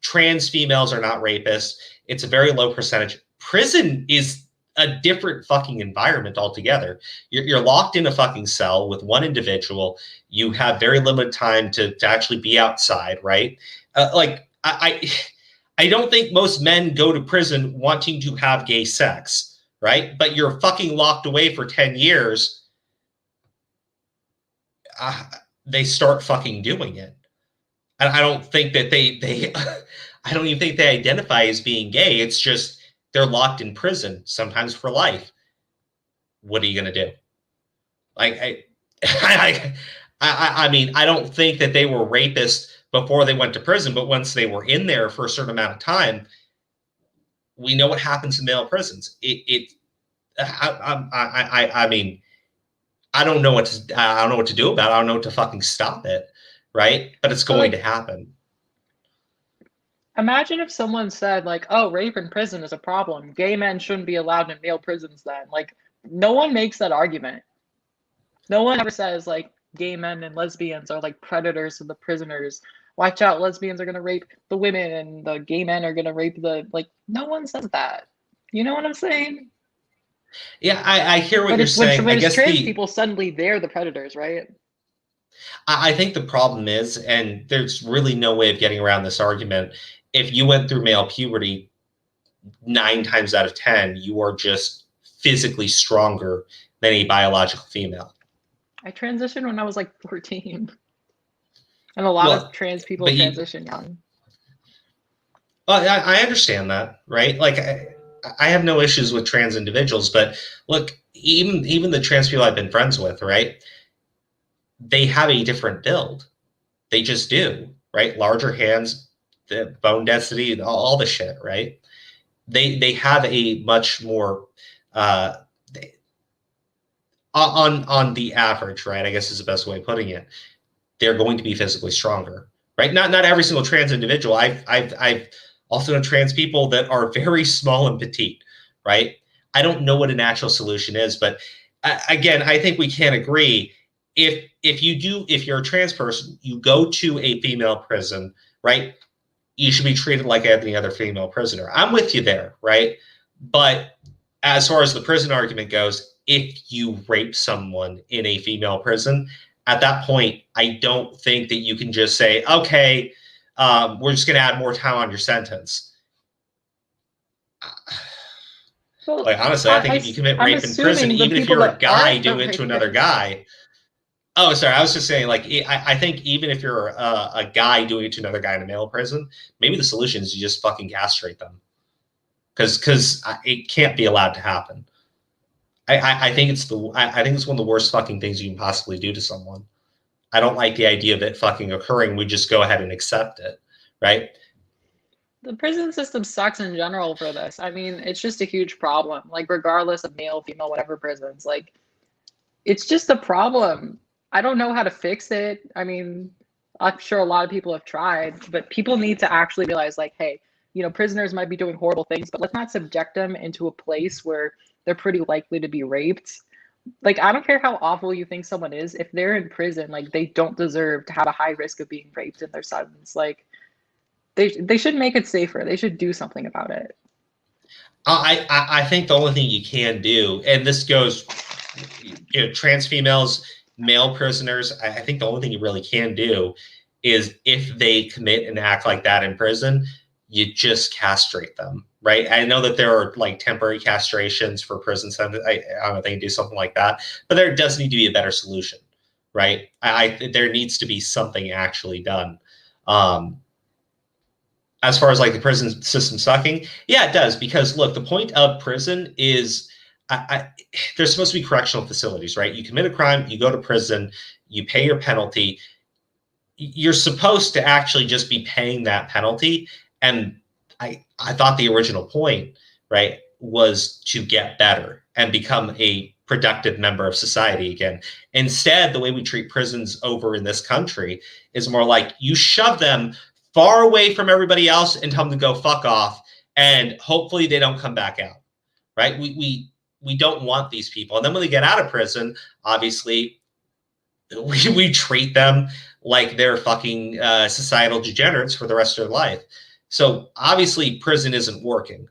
trans females are not rapists, it's a very low percentage. Prison is a different fucking environment altogether. You're locked in a fucking cell with one individual. You have very limited time to actually be outside, right? I don't think most men go to prison wanting to have gay sex, right? But you're fucking locked away for 10 years. They start fucking doing it. And I don't think that they I don't even think they identify as being gay. It's just they're locked in prison, sometimes for life. What are you gonna do? Like I mean, I don't think that they were rapists before they went to prison, but once they were in there for a certain amount of time, we know what happens in male prisons. I mean, I don't know what to do about it. I don't know what to fucking stop it, right? But it's going to happen. Imagine if someone said like, "Oh, rape in prison is a problem. Gay men shouldn't be allowed in male prisons." Then, like, no one makes that argument. No one ever says like gay men and lesbians are like predators to the prisoners. Watch out, lesbians are gonna rape the women, and the gay men are gonna rape the like. No one says that. You know what I'm saying? Yeah, I hear what you're saying. But I guess trans people suddenly they're the predators, right? I think the problem is, and there's really no way of getting around this argument. If you went through male puberty, 9 times out of 10, you are just physically stronger than a biological female. I transitioned when I was like 14, and a lot of trans people transition young. Well, I understand that, right? Like. I have no issues with trans individuals, but look, even the trans people I've been friends with, right? They have a different build. They just do, right? Larger hands, the bone density, all the shit, right? They have a much more on the average, right? I guess is the best way of putting it. They're going to be physically stronger, right? Not every single trans individual. I've also known trans people that are very small and petite, right? I don't know what an actual solution is, but again, I think we can agree. If you're a trans person, you go to a female prison, right? You should be treated like any other female prisoner. I'm with you there, right? But as far as the prison argument goes, if you rape someone in a female prison, at that point, I don't think that you can just say, okay, we're just going to add more time on your sentence. Well, like, honestly, I think if you commit rape in prison, even if you're a guy doing it to another guy. Oh, sorry. I was just saying, like, I think even if you're a guy doing it to another guy in a male prison, maybe the solution is you just fucking castrate them. Because it can't be allowed to happen. I think it's one of the worst fucking things you can possibly do to someone. I don't like the idea of it fucking occurring. We just go ahead and accept it, right? The prison system sucks in general for this. I mean, it's just a huge problem. Like, regardless of male, female, whatever prisons, like, it's just a problem. I don't know how to fix it. I mean, I'm sure a lot of people have tried, but people need to actually realize, like, hey, you know, prisoners might be doing horrible things, but let's not subject them into a place where they're pretty likely to be raped. Like, I don't care how awful you think someone is. If they're in prison, like, they don't deserve to have a high risk of being raped in their sentence. Like, they should make it safer. They should do something about it. I think the only thing you can do, and this goes, you know, trans females, male prisoners, I think the only thing you really can do is if they commit an act like that in prison, you just castrate them, right? I know that there are like temporary castrations for prison sentences. I don't know if they can do something like that, but there does need to be a better solution, right? There needs to be something actually done. As far as like the prison system sucking, yeah, it does. Because look, the point of prison is there's supposed to be correctional facilities, right? You commit a crime, you go to prison, you pay your penalty. You're supposed to actually just be paying that penalty. And I thought the original point, right, was to get better and become a productive member of society again. Instead, the way we treat prisons over in this country is more like you shove them far away from everybody else and tell them to go fuck off, and hopefully they don't come back out, right? We don't want these people. And then when they get out of prison, obviously we treat them like they're fucking societal degenerates for the rest of their life. So obviously prison isn't working.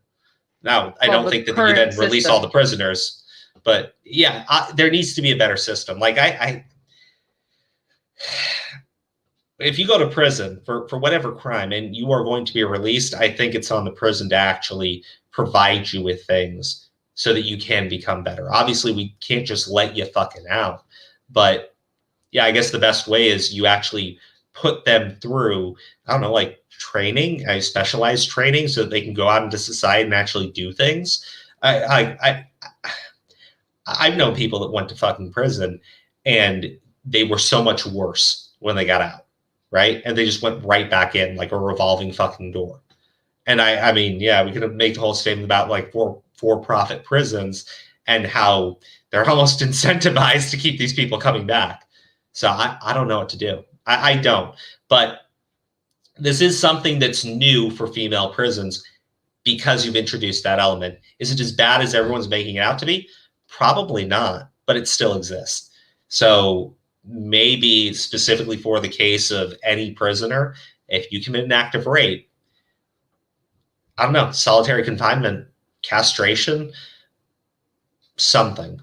Now, I don't think that you then release all the prisoners, but yeah, there needs to be a better system. Like if you go to prison for whatever crime and you are going to be released, I think it's on the prison to actually provide you with things so that you can become better. Obviously, we can't just let you fucking out. But yeah, I guess the best way is you actually put them through, I don't know, like training, specialized training, so that they can go out into society and actually do things. I've known people that went to fucking prison and they were so much worse when they got out. Right. And they just went right back in like a revolving fucking door. And I mean, yeah, we could make the whole statement about like for-profit prisons and how they're almost incentivized to keep these people coming back. So I don't know what to do. I don't. But this is something that's new for female prisons because you've introduced that element. Is it as bad as everyone's making it out to be? Probably not, but it still exists. So maybe specifically for the case of any prisoner, if you commit an act of rape, I don't know, solitary confinement, castration, something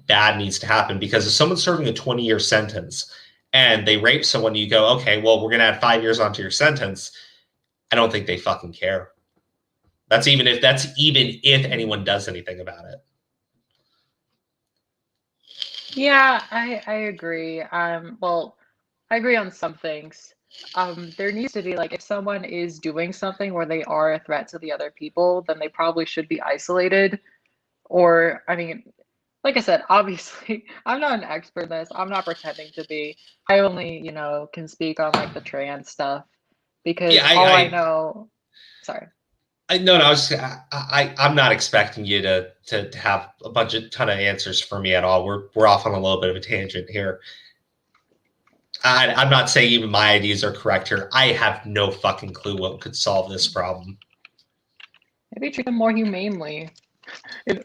bad needs to happen. Because if someone's serving a 20-year sentence and they rape someone, you go, okay, well, we're going to add 5 years onto your sentence. I don't think they fucking care. That's even if anyone does anything about it. Yeah, I agree. Well, I agree on some things. There needs to be, like, if someone is doing something where they are a threat to the other people, then they probably should be isolated. Or, I mean, like I said, obviously, I'm not an expert in this. I'm not pretending to be. I only, you know, can speak on like the trans stuff because Yeah, all I know. Sorry. I'm not expecting you to have a ton of answers for me at all. We're off on a little bit of a tangent here. I'm not saying even my ideas are correct here. I have no fucking clue what could solve this problem. Maybe treat them more humanely.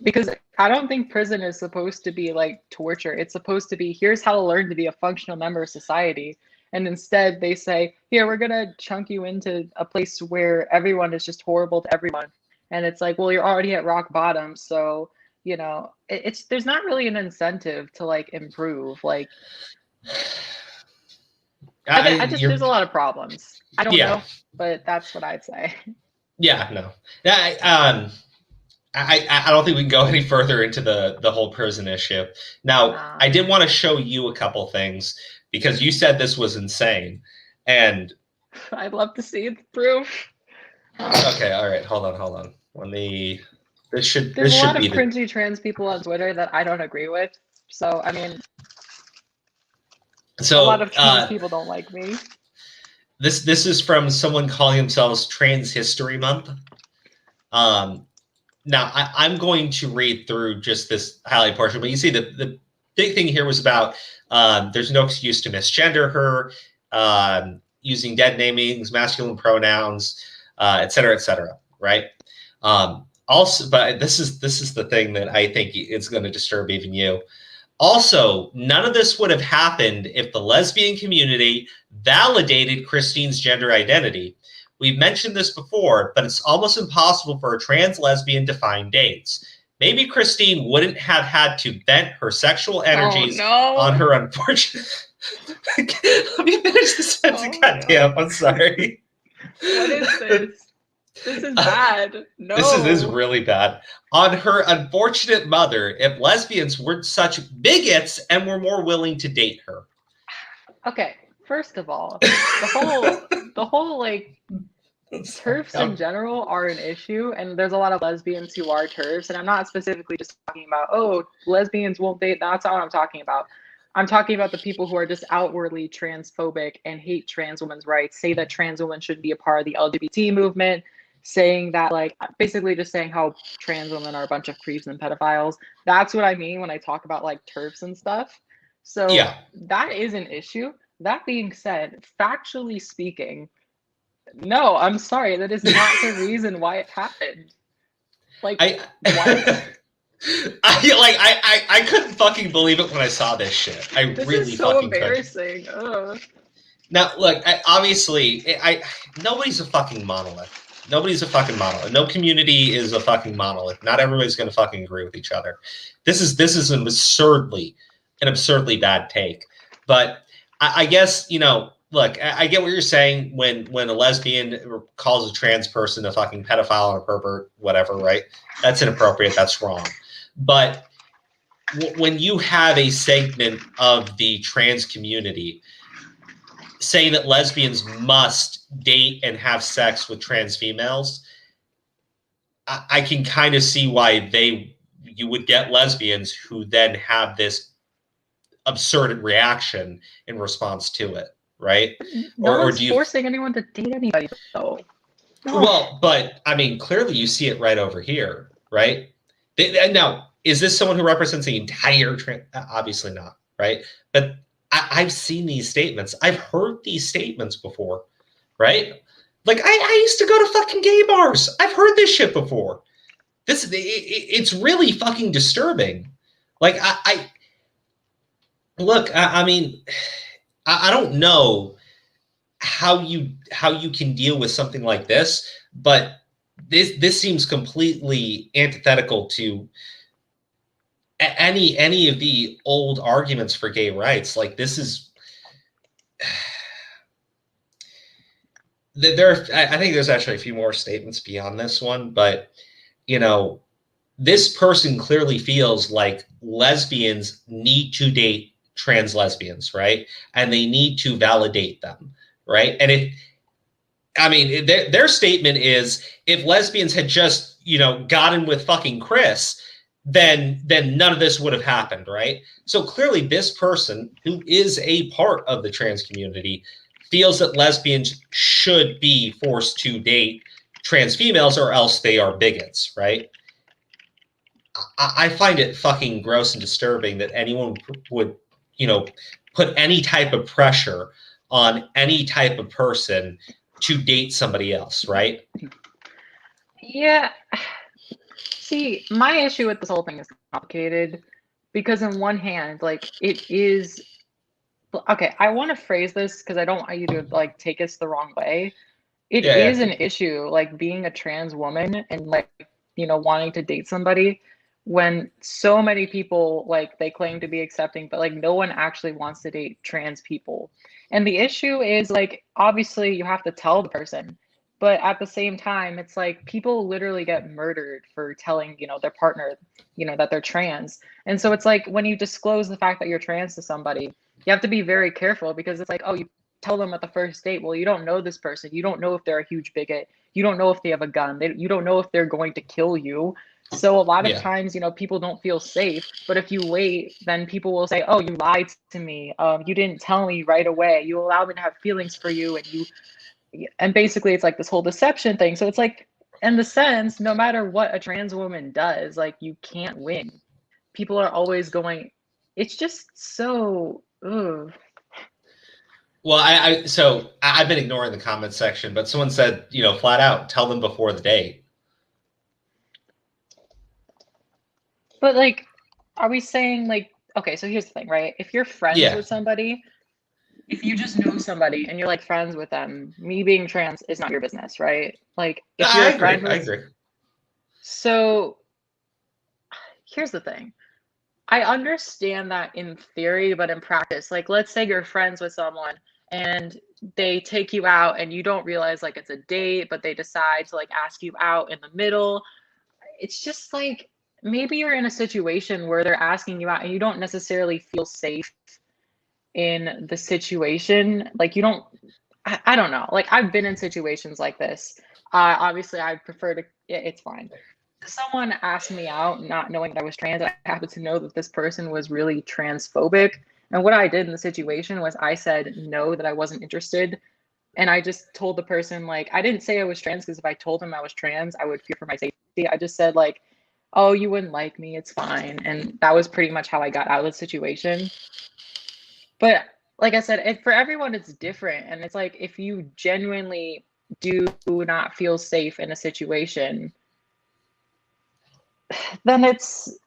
Because I don't think prison is supposed to be like torture. It's supposed to be, here's how to learn to be a functional member of society. And instead they say, here, we're going to chunk you into a place where everyone is just horrible to everyone. And it's like, well, you're already at rock bottom. So, you know, there's not really an incentive to like improve. Like, there's a lot of problems. I don't know, but that's what I'd say. Yeah, no. I don't think we can go any further into the whole prison issue. Now, I did want to show you a couple things because you said this was insane. And I'd love to see the proof. Okay, all right, hold on. There's a lot of cringy trans people on Twitter that I don't agree with. So, I mean, a lot of trans people don't like me. This is from someone calling themselves Trans History Month. Now, I'm going to read through just this highlight portion, but you see the big thing here was about there's no excuse to misgender her, using dead namings, masculine pronouns, et cetera, right? Also, but this is the thing that I think is going to disturb even you. Also, none of this would have happened if the lesbian community validated Christine's gender identity. We've mentioned this before, but it's almost impossible for a trans lesbian to find dates. Maybe Christine wouldn't have had to vent her sexual energies on her unfortunate... Let me finish the sentence. Goddamn, I'm sorry. What is this? This is bad. No. This is really bad. On her unfortunate mother, if lesbians weren't such bigots and were more willing to date her. Okay, first of all, the whole like TERFs in general are an issue, and there's a lot of lesbians who are TERFs, and I'm not specifically just talking about, oh, lesbians won't date. That's not what I'm talking about. I'm talking about the people who are just outwardly transphobic and hate trans women's rights, say that trans women should be a part of the LGBT movement, saying that, like, basically just saying how trans women are a bunch of creeps and pedophiles. That's what I mean when I talk about like TERFs and stuff. So that is an issue. That being said, factually speaking, no, I'm sorry, that is not the reason why it happened. Like, what? I couldn't fucking believe it when I saw this shit. This is so embarrassing. Now, look, obviously, nobody's a fucking monolith. Nobody's a fucking monolith. No community is a fucking monolith. Not everybody's going to fucking agree with each other. This is an absurdly bad take. But I guess, you know, look, I get what you're saying when a lesbian calls a trans person a fucking pedophile or a pervert, whatever, right? That's inappropriate. That's wrong. But when you have a segment of the trans community saying that lesbians must date and have sex with trans females, I can kind of see why you would get lesbians who then have this absurd reaction in response to it, right? No one's forcing anyone to date anybody, though. No. Well, but I mean, clearly you see it right over here, right? Now, is this someone who represents the entire obviously not, right? But I've seen these statements. I've heard these statements before, right? Like, I used to go to fucking gay bars. I've heard this shit before. It's really fucking disturbing. Like, look, I mean, I don't know how you can deal with something like this, but this seems completely antithetical to any of the old arguments for gay rights. Like, this is I think there's actually a few more statements beyond this one, but you know, this person clearly feels like lesbians need to date trans lesbians, right? And they need to validate them, right? And their statement is, if lesbians had just, you know, gotten with fucking Chris, then none of this would have happened, right? So clearly this person, who is a part of the trans community, feels that lesbians should be forced to date trans females, or else they are bigots, right? I find it fucking gross and disturbing that anyone would, put any type of pressure on any type of person to date somebody else, right? Yeah. See, my issue with this whole thing is complicated because on one hand, like it is okay, I want to phrase this because I don't want you to like take us the wrong way. It is Yeah. an issue, like being a trans woman and like, wanting to date somebody when so many people like they claim to be accepting, but like no one actually wants to date trans people. And the issue is like obviously you have to tell the person, but at the same time, it's like people literally get murdered for telling, their partner, that they're trans. And so it's like when you disclose the fact that you're trans to somebody, you have to be very careful because it's like, oh, you tell them at the first date, well, you don't know this person. You don't know if they're a huge bigot. You don't know if they have a gun. You don't know if they're going to kill you. So a lot of times, people don't feel safe. But if you wait, then people will say, oh, you lied to me. You didn't tell me right away. You allowed me to have feelings for you. And basically it's like this whole deception thing. So it's like, in the sense, no matter what a trans woman does, like you can't win. People are always going, it's just so, ugh. Well, I've been ignoring the comment section, but someone said, flat out, tell them before the date. But like, are we saying like, okay, so here's the thing, right? If you're friends with somebody, if you just know somebody and you're like friends with them, me being trans is not your business, right? Like if you're a friend with, I agree. So here's the thing. I understand that in theory, but in practice, like let's say you're friends with someone and they take you out and you don't realize like it's a date, but they decide to like ask you out in the middle. It's just like maybe you're in a situation where they're asking you out and you don't necessarily feel safe in the situation. Like you don't, I don't know. Like I've been in situations like this. Obviously I prefer to, it's fine. Someone asked me out not knowing that I was trans. I happened to know that this person was really transphobic. And what I did in the situation was I said no, that I wasn't interested. And I just told the person, like, I didn't say I was trans because if I told him I was trans, I would fear for my safety. I just said like, oh, you wouldn't like me, it's fine. And that was pretty much how I got out of the situation. But like I said, for everyone, it's different. And it's like, if you genuinely do not feel safe in a situation, then it's,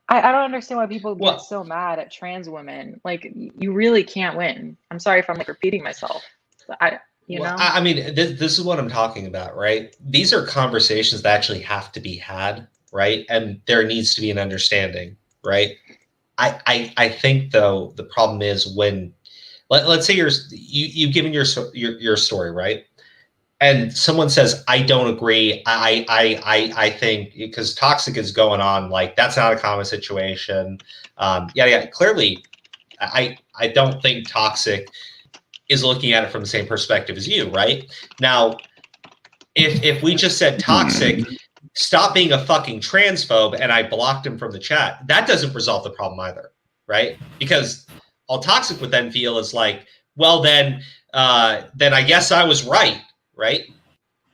I don't understand why people get so mad at trans women. Like, you really can't win. I'm sorry if I'm like repeating myself. You know? I mean, this is what I'm talking about, right? These are conversations that actually have to be had, right? And there needs to be an understanding, right? I think though the problem is when, let's say you've given your story, right? And someone says, I don't agree. I think because toxic is going on, like that's not a common situation. Yeah. Clearly, I don't think toxic is looking at it from the same perspective as you, right? Now, if we just said toxic, stop being a fucking transphobe, and I blocked him from the chat, that doesn't resolve the problem either, right? Because all toxic would then feel is like, well, then I guess I was right. Right?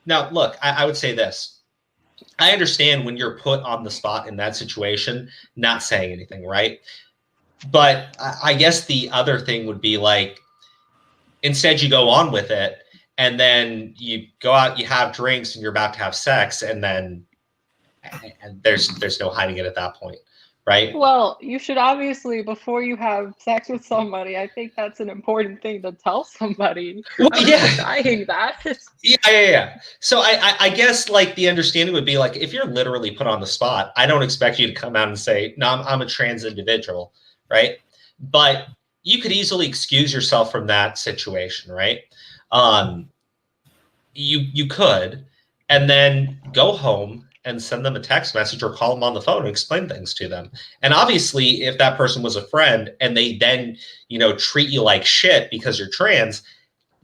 Now, look, I would say this. I understand when you're put on the spot in that situation, not saying anything, right? But I guess the other thing would be like, instead you go on with it, and then you go out, you have drinks, and you're about to have sex, and then there's no hiding it at that point. Right. Well, you should obviously, before you have sex with somebody, I think that's an important thing to tell somebody. Well, I'm denying that. Yeah. So I guess like the understanding would be like, if you're literally put on the spot, I don't expect you to come out and say, no, I'm a trans individual, right? But you could easily excuse yourself from that situation, right? You could, and then go home and send them a text message or call them on the phone and explain things to them. And obviously, if that person was a friend and they then, treat you like shit because you're trans,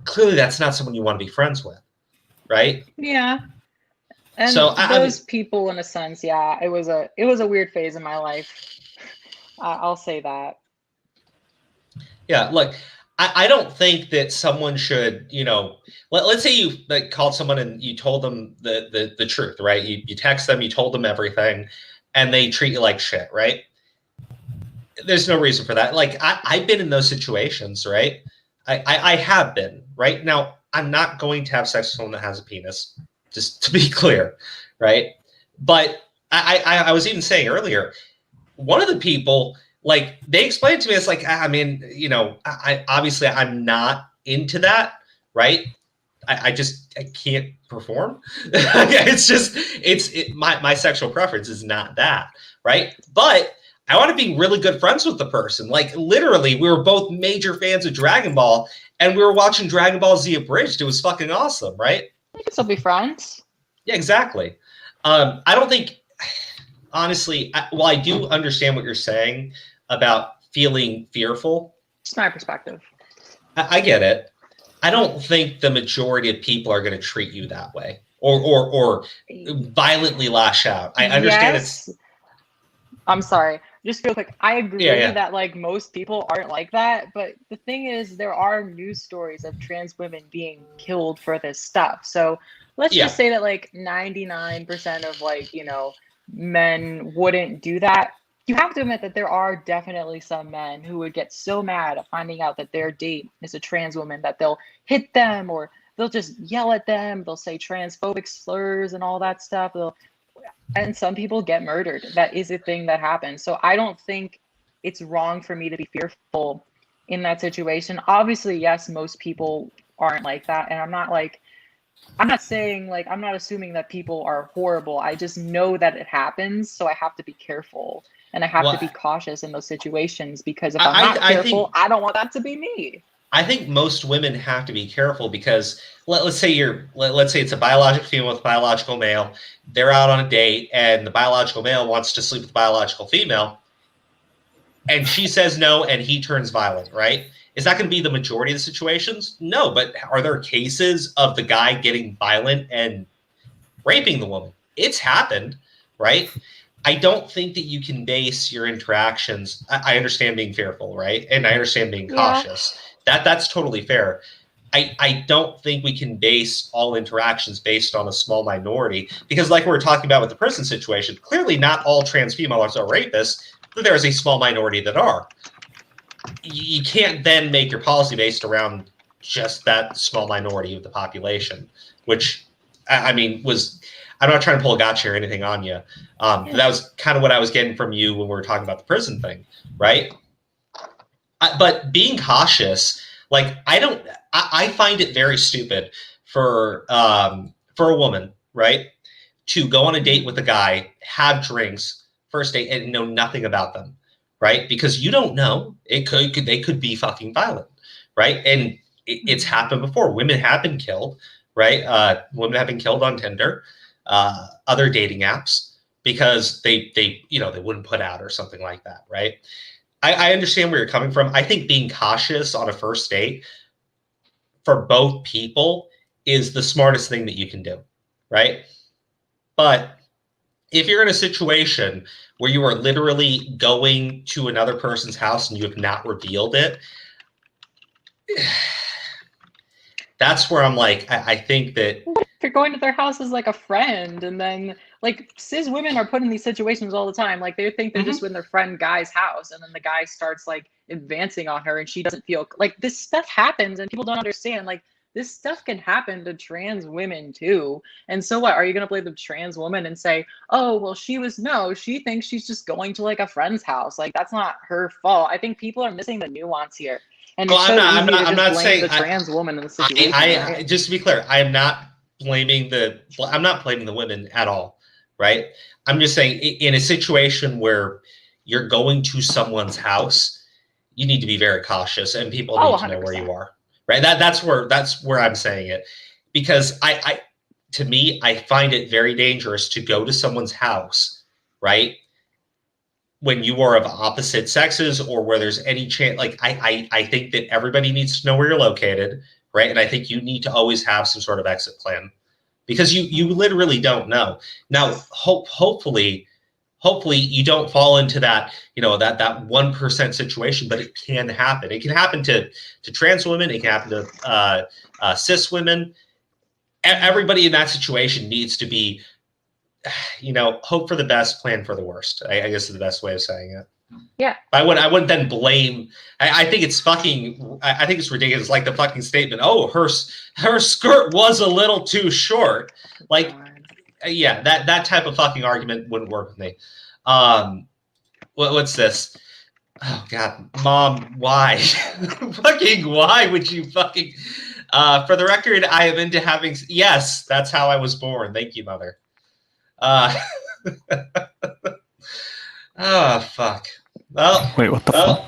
clearly that's not someone you want to be friends with, right? Yeah. And so those people, in a sense, yeah, it was a weird phase in my life. I'll say that. Yeah, look, I don't think that someone should, you know, let's say you like called someone and you told them the truth, right? You text them, you told them everything, and they treat you like shit, right? There's no reason for that. Like I've been in those situations, right? I have been, right? Now, I'm not going to have sex with someone that has a penis, just to be clear, right? But I was even saying earlier, one of the people, like, they explained to me, it's like, I mean, you know, I obviously I'm not into that, right? I can't perform. My sexual preference is not that, right? But I want to be really good friends with the person. Like, literally, we were both major fans of Dragon Ball, and we were watching Dragon Ball Z abridged. It was fucking awesome, right? We can still be friends. Yeah, exactly. I don't think, honestly, while I do understand what you're saying about feeling fearful. It's my perspective. I get it. I don't think the majority of people are going to treat you that way or violently lash out. I understand yes. I'm sorry. Just real quick. I agree that like most people aren't like that. But the thing is, there are news stories of trans women being killed for this stuff. So let's just say that like 99% of like, you know, men wouldn't do that. You have to admit that there are definitely some men who would get so mad at finding out that their date is a trans woman that they'll hit them or they'll just yell at them. They'll say transphobic slurs and all that stuff. And some people get murdered. That is a thing that happens. So I don't think it's wrong for me to be fearful in that situation. Obviously, yes, most people aren't like that. And I'm not saying like, I'm not assuming that people are horrible. I just know that it happens. So I have to be careful. And I have to be cautious in those situations because if I'm not careful, I don't want that to be me. I think most women have to be careful because let's say it's a biological female with a biological male. They're out on a date and the biological male wants to sleep with the biological female. And she says no and he turns violent, right? Is that going to be the majority of the situations? No, but are there cases of the guy getting violent and raping the woman? It's happened, right? I don't think that you can base your interactions. I understand being fearful, right? And I understand being cautious. That's totally fair. I don't think we can base all interactions based on a small minority because like we were talking about with the prison situation, clearly not all trans females are rapists, but there is a small minority that are. You can't then make your policy based around just that small minority of the population, which, I mean, I'm not trying to pull a gotcha or anything on you. That was kind of what I was getting from you when we were talking about the prison thing, right? But being cautious, like I find it very stupid for a woman, right, to go on a date with a guy, have drinks, first date, and know nothing about them, right? Because you don't know. They could be fucking violent, right? And it's happened before. Women have been killed, right? Women have been killed on Tinder, other dating apps because they wouldn't put out or something like that, right? I understand where you're coming from. I think being cautious on a first date for both people is the smartest thing that you can do, right? But if you're in a situation where you are literally going to another person's house and you have not revealed it, that's where I'm like, I think that if you're going to their house as like a friend and then like cis women are put in these situations all the time. Like they think they're just in their friend guy's house and then the guy starts like advancing on her and she doesn't feel like this stuff happens and people don't understand like this stuff can happen to trans women too. And so what, are you going to blame the trans woman and say, oh, well, she thinks she's just going to like a friend's house. Like that's not her fault. I think people are missing the nuance here. And well, I'm not saying the trans woman in the situation. I just to be clear, I'm not blaming the women at all, right? I'm just saying in a situation where you're going to someone's house, you need to be very cautious and people need to know where you are, right? That's where I'm saying it because to me, I find it very dangerous to go to someone's house, right? When you are of opposite sexes or where there's any chance, like I think that everybody needs to know where you're located, right? And I think you need to always have some sort of exit plan because you literally don't know. Now, hopefully hopefully you don't fall into that, that 1% situation, but it can happen. It can happen to trans women. It can happen to cis women. Everybody in that situation needs to be, hope for the best, plan for the worst. I guess is the best way of saying it. Yeah. I wouldn't then blame. I think it's fucking. I think it's ridiculous. Like the fucking statement. Oh, her skirt was a little too short. Like, yeah, that type of fucking argument wouldn't work with me. What's this? Oh God, Mom, why? Fucking why would you fucking? For the record, I am into having. Yes, that's how I was born. Thank you, Mother. Oh fuck. Well, wait, what the fuck?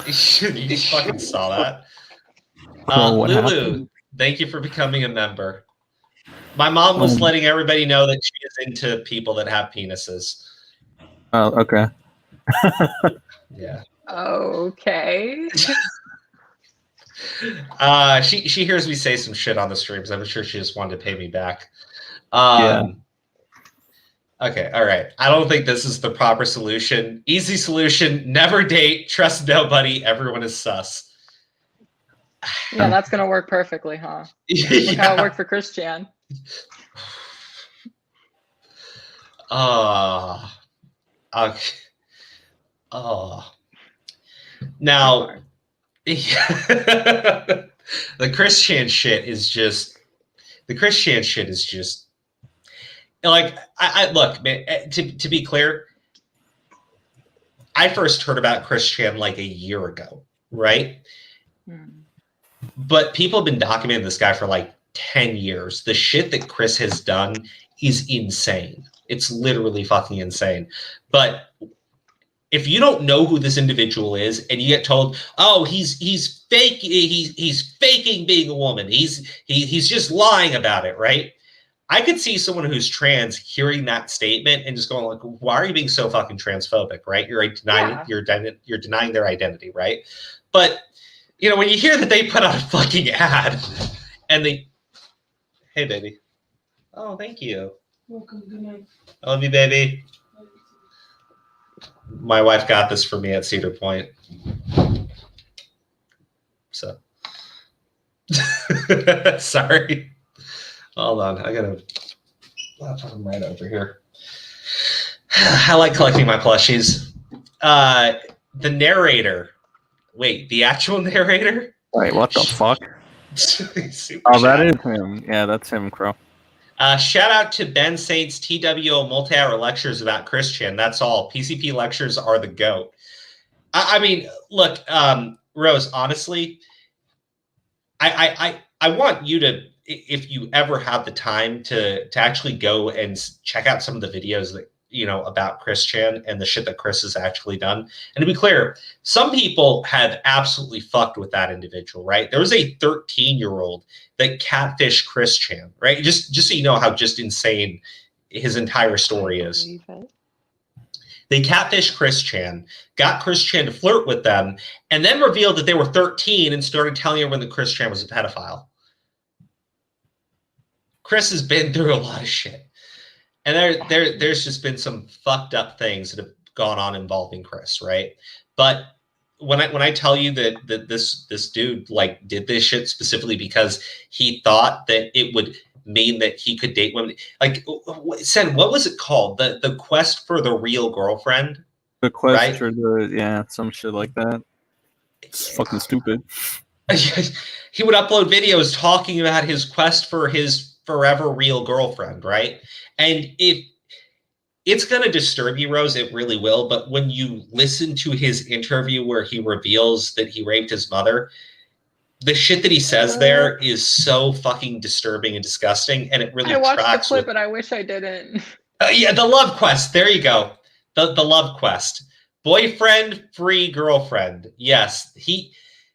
You fucking saw that. What Lulu, happened? thank you for becoming a member. My mom was letting everybody know that she is into people that have penises. Oh, okay. Yeah. Okay. She hears me say some shit on the streams. I'm sure she just wanted to pay me back. Yeah. Okay, all right. I don't think this is the proper solution. Easy solution, never date, trust nobody, everyone is sus. Yeah, that's going to work perfectly, huh? Look how it worked for Chris Chan. Okay. Now, the Chris Chan shit is just like, I look, man, to be clear, I first heard about Chris Chan like a year ago, right? But people have been documenting this guy for like 10 years. The shit that Chris has done is insane. It's literally fucking insane. But if you don't know who this individual is and you get told, oh, he's fake, he's faking being a woman, he's just lying about it, right? I could see someone who's trans hearing that statement and just going like, why are you being so fucking transphobic, right? You're denying their identity, right? But when you hear that they put out a fucking ad and hey baby. Oh, thank you. Welcome, good night. I love you, baby. My wife got this for me at Cedar Point. So sorry. Hold on, I gotta put them right over here. I like collecting my plushies. The narrator. Wait, the actual narrator? Wait, what the fuck? Oh, that is him. Yeah, that's him, Crow. Shout out to Ben Saint's TWO multi-hour lectures about Chris Chan. That's all. PCP lectures are the GOAT. I mean, look, Rose, honestly, I want you to, if you ever have the time to actually go and check out some of the videos that, about Chris Chan and the shit that Chris has actually done. And to be clear, some people have absolutely fucked with that individual, right? There was a 13-year-old that catfished Chris Chan, right? Just so you know how just insane his entire story is. They catfished Chris Chan, got Chris Chan to flirt with them, and then revealed that they were 13 and started telling everyone that Chris Chan was a pedophile. Chris has been through a lot of shit. And there's just been some fucked up things that have gone on involving Chris, right? But when I tell you that this dude like did this shit specifically because he thought that it would mean that he could date women, like Sen, what was it called? The quest for the real girlfriend? The quest right? for some shit like that. It's fucking stupid. He would upload videos talking about his quest for his forever real girlfriend, right? And if it's going to disturb you, Rose, it really will. But when you listen to his interview where he reveals that he raped his mother, the shit that he says there is so fucking disturbing and disgusting. And it really I watched tracks the clip, with, but I wish I didn't. Yeah, the love quest. There you go. The love quest. Boyfriend, free girlfriend. Yes,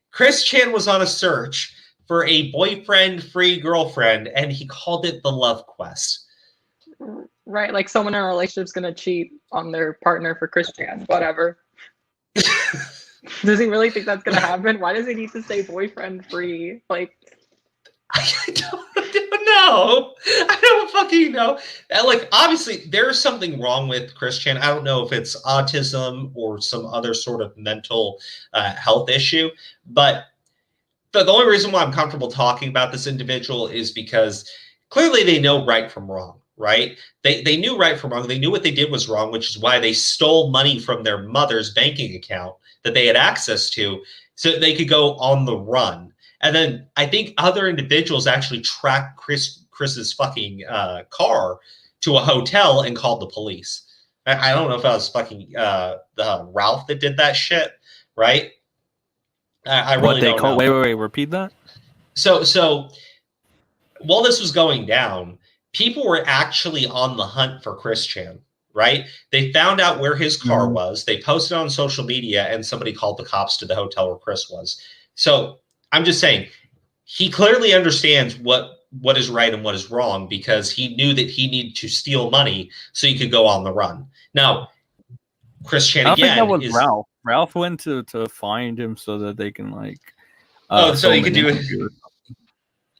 Chris Chan was on a search for a boyfriend, free girlfriend, and he called it the love quest. Right, like someone in a relationship is going to cheat on their partner for Chris Chan, whatever. Does he really think that's going to happen? Why does he need to say boyfriend free? Like, I don't know. I don't fucking know. Like, obviously, there's something wrong with Chris Chan. I don't know if it's autism or some other sort of mental health issue, but the only reason why I'm comfortable talking about this individual is because clearly they know right from wrong, right? They knew right from wrong. They knew what they did was wrong, which is why they stole money from their mother's banking account that they had access to so they could go on the run. And then I think other individuals actually tracked Chris's fucking car to a hotel and called the police. I don't know if that was fucking Ralph that did that shit, right? I really don't know. Wait, repeat that. So while this was going down, people were actually on the hunt for Chris Chan, right? They found out where his car was. They posted on social media, and somebody called the cops to the hotel where Chris was. So I'm just saying, he clearly understands what is right and what is wrong because he knew that he needed to steal money so he could go on the run. Now, Chris Chan again I think that was Ralph. Ralph went to find him so that they can like. So he could do it.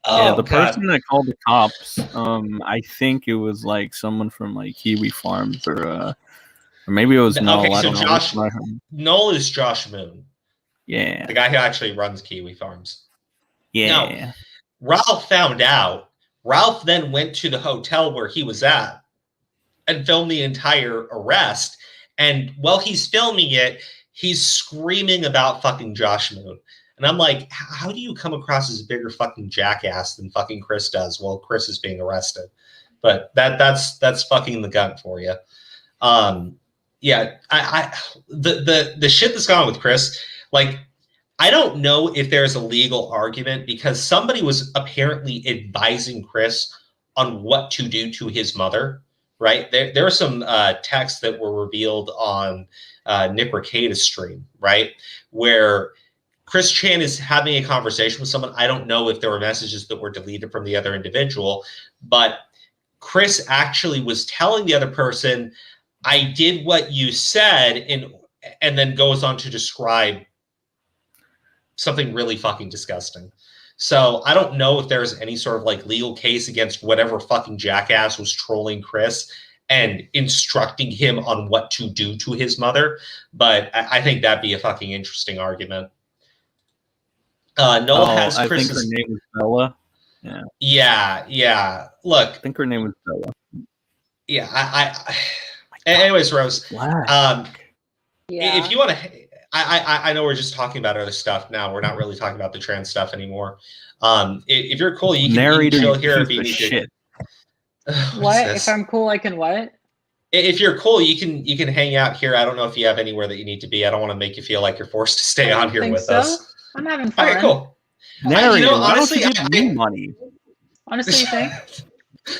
Yeah, the person that called the cops, I think it was like someone from like Kiwi Farms or maybe it was Noel. Okay, I so don't know. Noel is Josh Moon. Yeah, the guy who actually runs Kiwi Farms. Yeah. Now, Ralph found out. Ralph then went to the hotel where he was at and filmed the entire arrest. And while he's filming it, he's screaming about fucking Josh Moon. And I'm like, how do you come across as a bigger fucking jackass than fucking Chris does while Chris is being arrested? But that's fucking the gun for you. Yeah, the shit that's gone on with Chris, like, I don't know if there's a legal argument because somebody was apparently advising Chris on what to do to his mother, right? There are some texts that were revealed on Nick Rekieta's stream, right? Where Chris Chan is having a conversation with someone. I don't know if there were messages that were deleted from the other individual, but Chris actually was telling the other person, I did what you said, and then goes on to describe something really fucking disgusting. So I don't know if there's any sort of like legal case against whatever fucking jackass was trolling Chris and instructing him on what to do to his mother, but I think that'd be a fucking interesting argument. Noel has Chris's... I think her name was Bella. Yeah. Look, I think her name was Bella. Yeah, I anyways, Rose. If you want to, I know we're just talking about other stuff now. We're not really talking about the trans stuff anymore. If you're cool, you can chill here. If you need to. What? If I'm cool, I can what? If you're cool, you can hang out here. I don't know if you have anywhere that you need to be. I don't want to make you feel like you're forced to stay on here with us. I'm having fun. All right, cool. Narrator, honestly, why don't you give me money? Honestly, you think?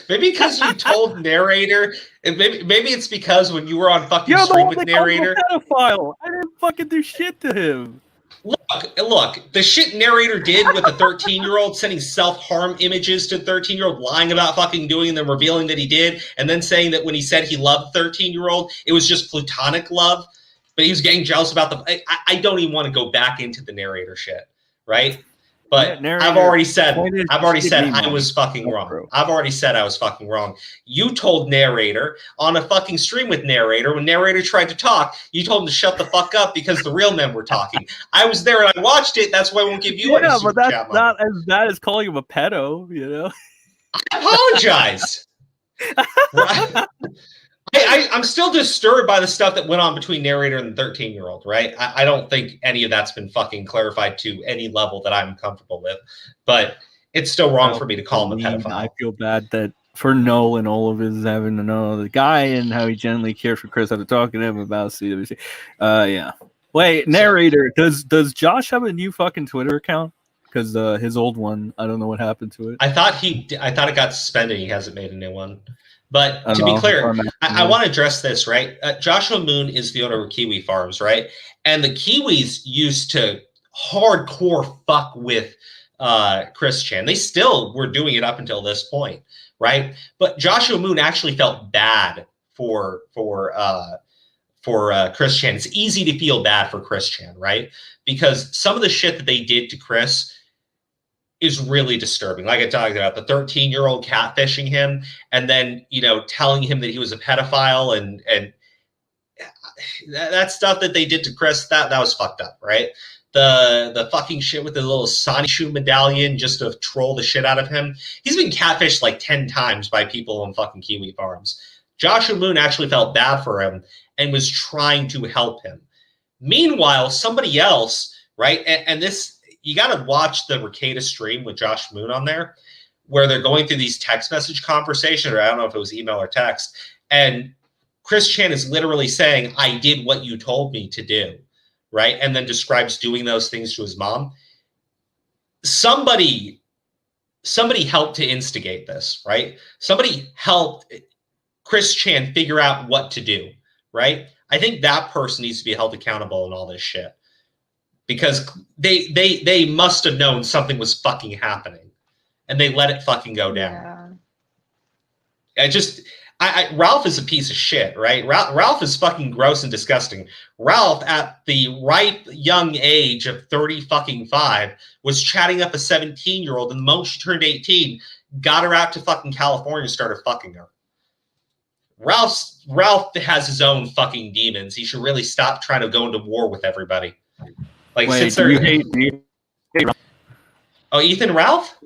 Maybe because you told narrator. Maybe it's because when you were on fucking stream with narrator. Pedophile. I didn't fucking do shit to him. Look, the shit narrator did with a 13-year-old, sending self-harm images to 13-year-old, lying about fucking doing and then revealing that he did, and then saying that when he said he loved 13-year-old, it was just platonic love, but he was getting jealous about the... I don't even want to go back into the narrator shit, right? But yeah, I've already said I was fucking wrong. I've already said I was fucking wrong. You told narrator on a fucking stream with narrator when narrator tried to talk. You told him to shut the fuck up because the real men were talking. I was there and I watched it. That's why I won't give you any super chat. Yeah, but that's not as bad as calling him a pedo. You know. I apologize. I'm still disturbed by the stuff that went on between narrator and the 13-year-old, right? I don't think any of that's been fucking clarified to any level that I'm comfortable with, but it's still wrong for me to call him a pedophile. I feel bad that for Noel and all of his having to know the guy and how he genuinely cared for Chris after talking to him about CWC. Yeah. Wait, narrator, does Josh have a new fucking Twitter account? Because his old one, I don't know what happened to it. I thought it got suspended. He hasn't made a new one. But to be clear, I want to address this, right? Joshua Moon is the owner of Kiwi Farms, right? And the Kiwis used to hardcore fuck with Chris Chan. They still were doing it up until this point, right? But Joshua Moon actually felt bad for Chris Chan. It's easy to feel bad for Chris Chan, right? Because some of the shit that they did to Chris is really disturbing. Like I talked about, the 13-year-old catfishing him and then, telling him that he was a pedophile and that stuff that they did to Chris, that was fucked up, right? The fucking shit with the little Sonic shoe medallion just to troll the shit out of him. He's been catfished like 10 times by people on fucking Kiwi farms. Joshua Moon actually felt bad for him and was trying to help him. Meanwhile, somebody else, right? And this, you got to watch the Ricada stream with Josh Moon on there, where they're going through these text message conversations, or I don't know if it was email or text, and Chris Chan is literally saying, I did what you told me to do, right? And then describes doing those things to his mom. Somebody helped to instigate this, right? Somebody helped Chris Chan figure out what to do, right? I think that person needs to be held accountable in all this shit. Because they must have known something was fucking happening. And they let it fucking go down. Yeah. Ralph is a piece of shit, right? Ralph is fucking gross and disgusting. Ralph, at the ripe young age of 35, was chatting up a 17-year-old, and the moment she turned 18, got her out to fucking California and started fucking her. Ralph has his own fucking demons. He should really stop trying to go into war with everybody. Like, wait, do you hate Ralph? Oh, Ethan Ralph?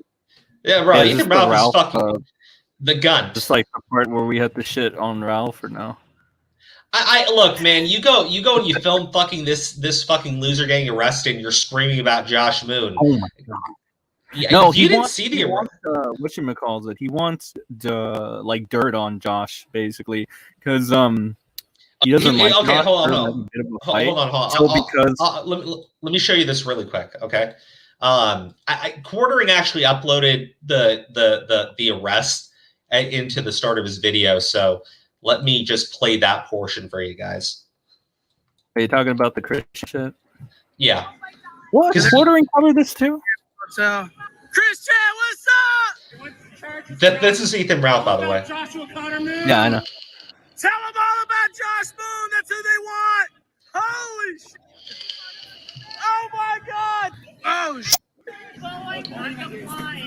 Yeah, bro. Yeah, Ethan Ralph is fucking the gun. Just like the part where we had to shit on Ralph, or no? I look, man. You go and you film fucking this fucking loser getting arrested, and you're screaming about Josh Moon. Oh my god. Yeah, no, he didn't see the whatchamacallit. He wants like dirt on Josh, basically, because he doesn't like. Okay, Josh, hold on. Let me show you this really quick. Okay, Quartering actually uploaded the arrest into the start of his video, so let me just play that portion for you guys. Are you talking about the Christian shit? Yeah. What? Does Quartering cover this too? So, Christian, what's up? This is Ethan Ralph, by the way. Yeah, I know. Tell them all about Josh Moon. That's who they want. Holy shit. Oh my God. Oh shit.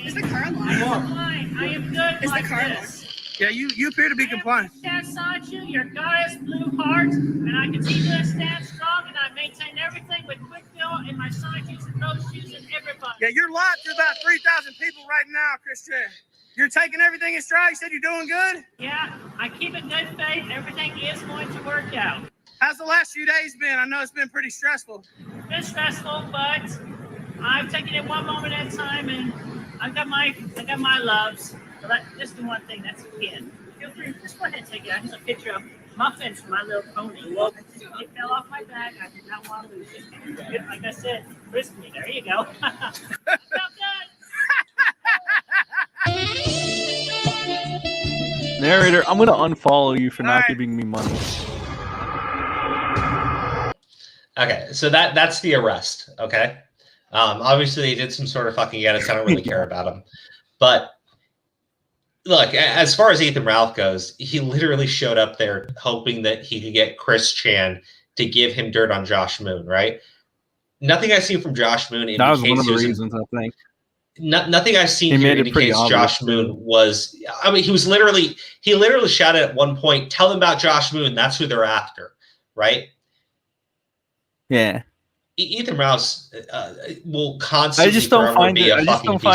Is the car alive? I am good. Is the car alive? Yeah, you appear to be compliant. Stand beside you, your guys, blue hearts, and I continue to stand strong, and I maintain everything with quick fill in my side shoes and road shoes and everybody. Yeah, you're live to about 3,000 people right now, Christian. You're taking everything in stride. You said you're doing good? Yeah, I keep in good faith. Everything is going to work out. How's the last few days been? I know it's been pretty stressful. It's been stressful, but I've taken it one moment at a time, and I got my loves. But just the one thing, that's a kid. Feel free, just go ahead and take it. I just a picture of Muffins from My Little Pony. It fell off my back. I did not want to lose it. Like I said, crispy. There you go. Felt good. Narrator, I'm gonna unfollow you for not giving me money. Okay, so that's the arrest. Okay, obviously they did some sort of fucking edits. I don't really care about him, but look, as far as Ethan Ralph goes, he literally showed up there hoping that he could get Chris Chan to give him dirt on Josh Moon. Right? Nothing I've seen from Josh Moon indicates. That was one of the reasons, I think. Nothing I've seen here indicates Josh Moon was. I mean, he literally shouted at one point, "Tell them about Josh Moon. That's who they're after." Right? Yeah. Ethan Rouse will constantly. I just don't find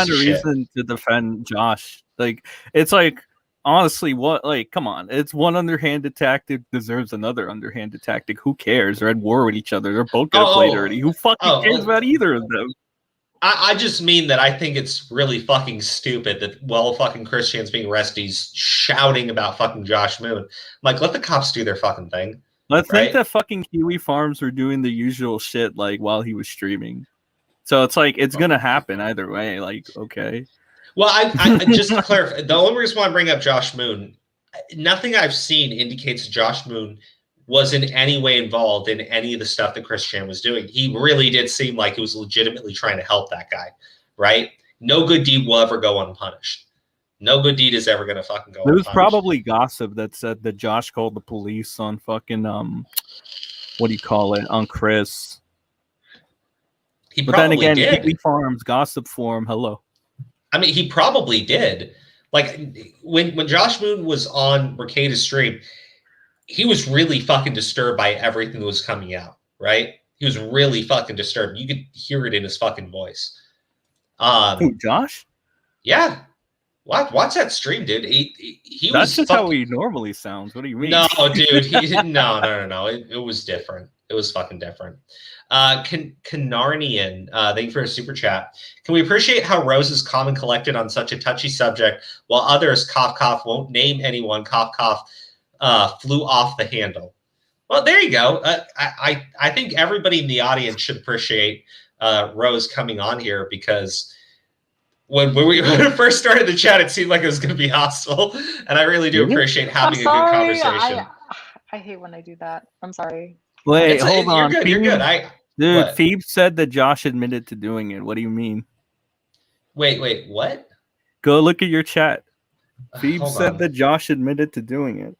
a reason to defend Josh. Like, it's like, honestly, what? Like, come on, it's one underhanded tactic deserves another underhanded tactic. Who cares? They're at war with each other. They're both gonna play dirty. Who fucking cares about either of them? I just mean that I think it's really fucking stupid that while fucking Christian's being arrested, he's shouting about fucking Josh Moon. Like, let the cops do their fucking thing. I think that fucking Kiwi Farms were doing the usual shit like while he was streaming. So it's like it's gonna happen either way. Like, okay. Well, I just to clarify, the only reason why I bring up Josh Moon, nothing I've seen indicates Josh Moon was in any way involved in any of the stuff that Chris Chan was doing. He really did seem like he was legitimately trying to help that guy, right? No good deed will ever go unpunished. No good deed is ever going to fucking go unpunished. There was probably gossip that said that Josh called the police on fucking, what do you call it, on Chris. He but then again, did. Kiwi Farms, gossip forum, hello. I mean, he probably did. Like when Josh Moon was on Mercade's stream, he was really fucking disturbed by everything that was coming out, right? He was really fucking disturbed. You could hear it in his fucking voice. Who, Josh? Yeah. Watch that stream, dude. He That's was just fucking... how he normally sounds. What do you mean? No, dude. No. It was different. It was fucking different. Canarnian, thank you for a super chat. Can we appreciate how Rose is calm and collected on such a touchy subject, while others, cough, cough, won't name anyone, cough, cough, flew off the handle? Well, there you go. I think everybody in the audience should appreciate Rose coming on here, because when we first started the chat, it seemed like it was going to be hostile, and I really do appreciate having a good conversation. I hate when I do that. I'm sorry. Wait, hold on. You're good. Dude, Phoebe said that Josh admitted to doing it. What do you mean? Wait, what? Go look at your chat. Phoebe Hold said on. that Josh admitted to doing it.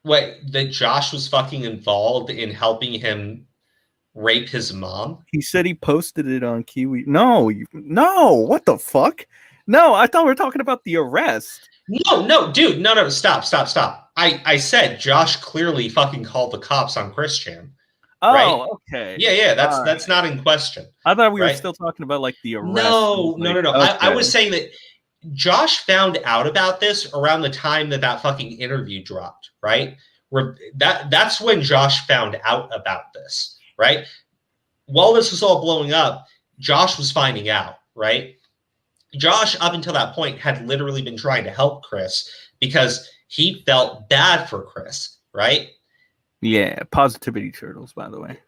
Wait, that Josh was fucking involved in helping him rape his mom? He said he posted it on Kiwi. No, what the fuck? No, I thought we were talking about the arrest. No, dude, no, stop. I said Josh clearly fucking called the cops on Christian. Oh, right? Okay. Yeah, that's not in question. I thought we were still talking about like the arrest. No. Okay. I was saying that Josh found out about this around the time that fucking interview dropped, right? Where that's when Josh found out about this, right? While this was all blowing up, Josh was finding out, right? Josh, up until that point, had literally been trying to help Chris because he felt bad for Chris, right? Yeah, positivity turtles, by the way.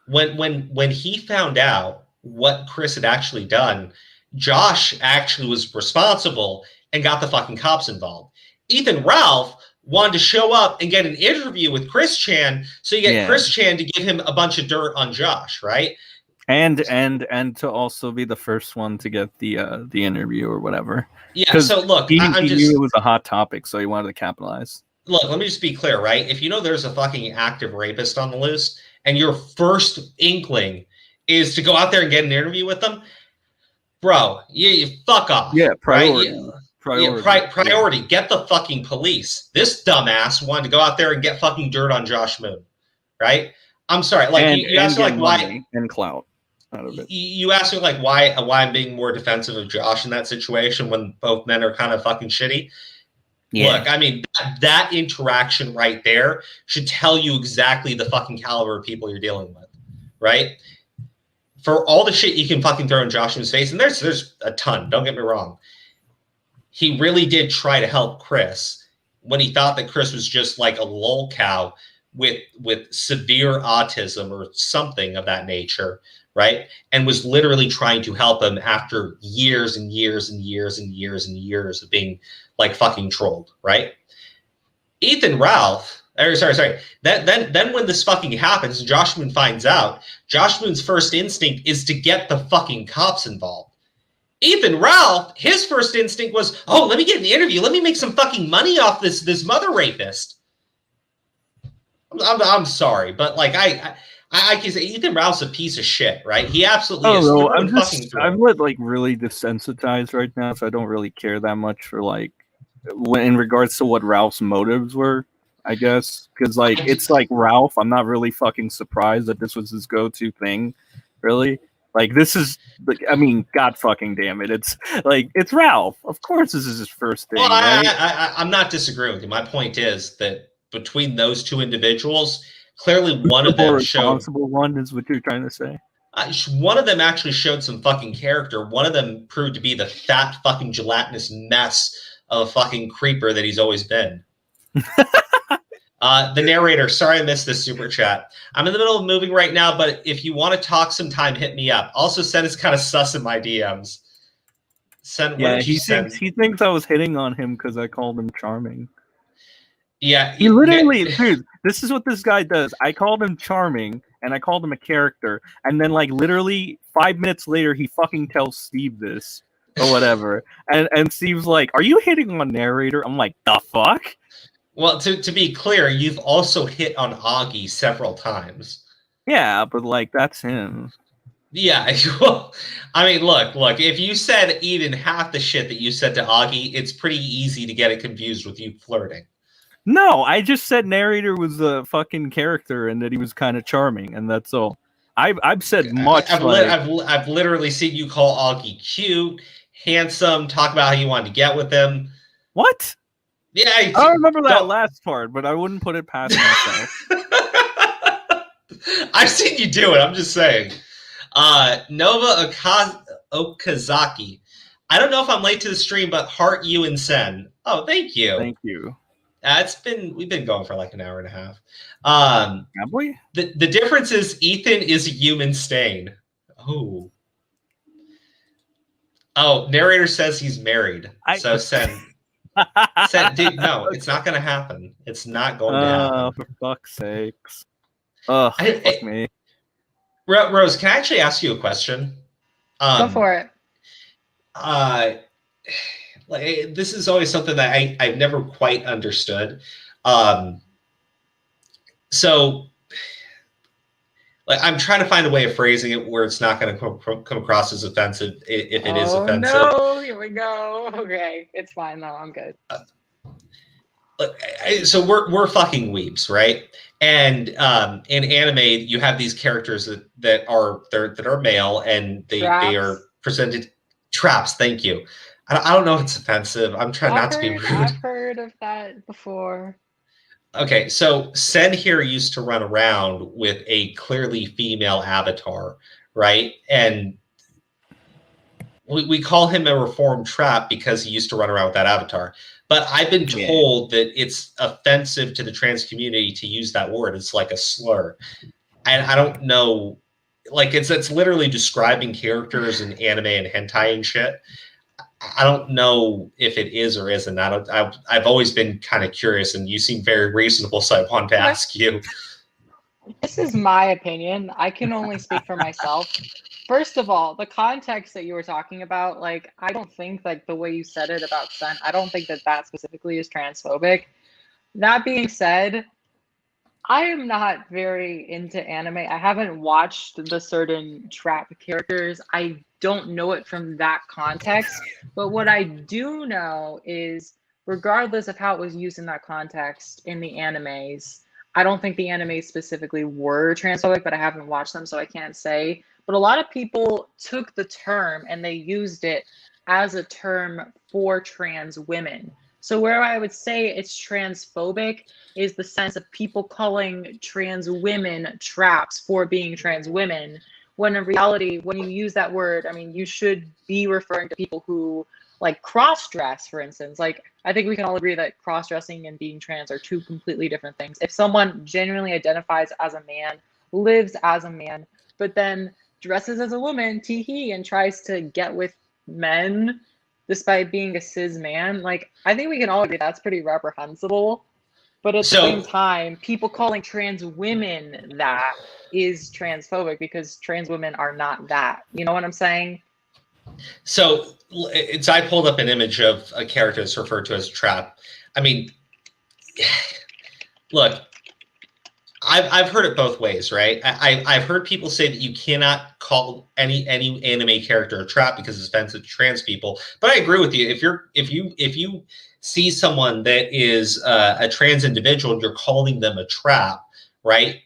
When he found out what Chris had actually done, Josh actually was responsible and got the fucking cops involved. Ethan Ralph wanted to show up and get an interview with Chris Chan, so you get Chris Chan to give him a bunch of dirt on Josh, right? And to also be the first one to get the interview or whatever. Yeah. So look, he knew it was a hot topic, so he wanted to capitalize. Look, let me just be clear, right? If you know there's a fucking active rapist on the loose, and your first inkling is to go out there and get an interview with them, bro, you fuck off. Yeah, priority. Right? Priority. Get the fucking police. This dumbass wanted to go out there and get fucking dirt on Josh Moon, right? I'm sorry. Like you asked me like why and clout out of it. You asked me like why I'm being more defensive of Josh in that situation when both men are kind of fucking shitty. Yeah. Look, I mean, that interaction right there should tell you exactly the fucking caliber of people you're dealing with, right? For all the shit you can fucking throw in Joshua's face, and there's a ton, don't get me wrong. He really did try to help Chris when he thought that Chris was just like a lol cow with severe autism or something of that nature, right? And was literally trying to help him after years and years and years and years and years of being like fucking trolled, right? Ethan Ralph, sorry. Then when this fucking happens, Josh Moon finds out, Josh Moon's first instinct is to get the fucking cops involved. Ethan Ralph, his first instinct was, oh, let me get an interview. Let me make some fucking money off this mother rapist. I'm sorry, but like I can say Ethan Ralph's a piece of shit, right? He absolutely is. No, I'm like really desensitized right now, so I don't really care that much for like in regards to what Ralph's motives were, I guess, because like it's like Ralph. I'm not really fucking surprised that this was his go-to thing, really. Like this is, I mean, God fucking damn it! It's like it's Ralph. Of course, this is his first thing. Well, right? I'm not disagreeing with you. My point is that between those two individuals, clearly one of them showed. Responsible one is what you're trying to say. One of them actually showed some fucking character. One of them proved to be the fat fucking gelatinous mess of a fucking creeper that he's always been. The narrator, sorry I missed this super chat. I'm in the middle of moving right now, but if you want to talk sometime, hit me up. Also, Sen is kind of sus in my DMs. Sen, yeah, he thinks I was hitting on him because I called him charming. Yeah. He literally, dude, this is what this guy does. I called him charming, and I called him a character, and then like literally 5 minutes later, he fucking tells Steve this or whatever, and Steve's like, "Are you hitting on narrator?" I'm like, "The fuck." Well, to be clear, you've also hit on Augie several times. Yeah, but like that's him. Yeah, well, I mean, look, if you said even half the shit that you said to Augie, it's pretty easy to get it confused with you flirting. No, I just said narrator was a fucking character and that he was kind of charming, and that's all. I've said much. I've literally seen you call Augie cute, handsome, talk about how you wanted to get with him. What? Yeah, I don't remember that last part, but I wouldn't put it past myself. I've seen you do it. I'm just saying. Nova Okazaki. I don't know if I'm late to the stream, but heart you and Sen. Oh, thank you. Thank you. We've been going for like an hour and a half. Have we? The difference is Ethan is a human stain. Oh, narrator says he's married. So Sen, dude, no, it's not going to happen. It's not going to happen. For fuck's sakes. Fuck me. Rose, can I actually ask you a question? Go for it. Like, this is always something that I've never quite understood. So, like, I'm trying to find a way of phrasing it where it's not going to come across as offensive if it is offensive. No, here we go. Okay, it's fine though. I'm good. So we're fucking weebs, right? And in anime, you have these characters that are male, and they are presented traps. Thank you. I don't know if it's offensive. I'm trying not to be rude. I've heard of that before. Okay, so Sen here used to run around with a clearly female avatar, right? And we call him a reformed trap because he used to run around with that avatar. But I've been told that it's offensive to the trans community to use that word. It's like a slur. And I don't know, like it's literally describing characters in anime and hentai and shit. I don't know if it is or isn't. I've always been kind of curious, and you seem very reasonable, so I wanted to ask you. This is my opinion. I can only speak for myself. First of all, the context that you were talking about, like, I don't think, like, the way you said it about Sen, I don't think that specifically is transphobic. That being said, I am not very into anime. I haven't watched the certain trap characters. I don't know it from that context. But what I do know is, regardless of how it was used in that context in the animes, I don't think the animes specifically were transphobic, but I haven't watched them, so I can't say. But a lot of people took the term and they used it as a term for trans women. So where I would say it's transphobic is the sense of people calling trans women traps for being trans women, when in reality, when you use that word, I mean, you should be referring to people who, like, cross-dress, for instance. Like, I think we can all agree that cross-dressing and being trans are two completely different things. If someone genuinely identifies as a man, lives as a man, but then dresses as a woman, tee-hee, and tries to get with men despite being a cis man, like, I think we can all agree that's pretty reprehensible. But at the same time, people calling trans women that is transphobic because trans women are not that. You know what I'm saying? So I pulled up an image of a character that's referred to as a trap. I mean, look, I've heard it both ways, right? I've heard people say that you cannot call any anime character a trap because it's offensive to trans people. But I agree with you. If you see someone that is a trans individual and you're calling them a trap, right?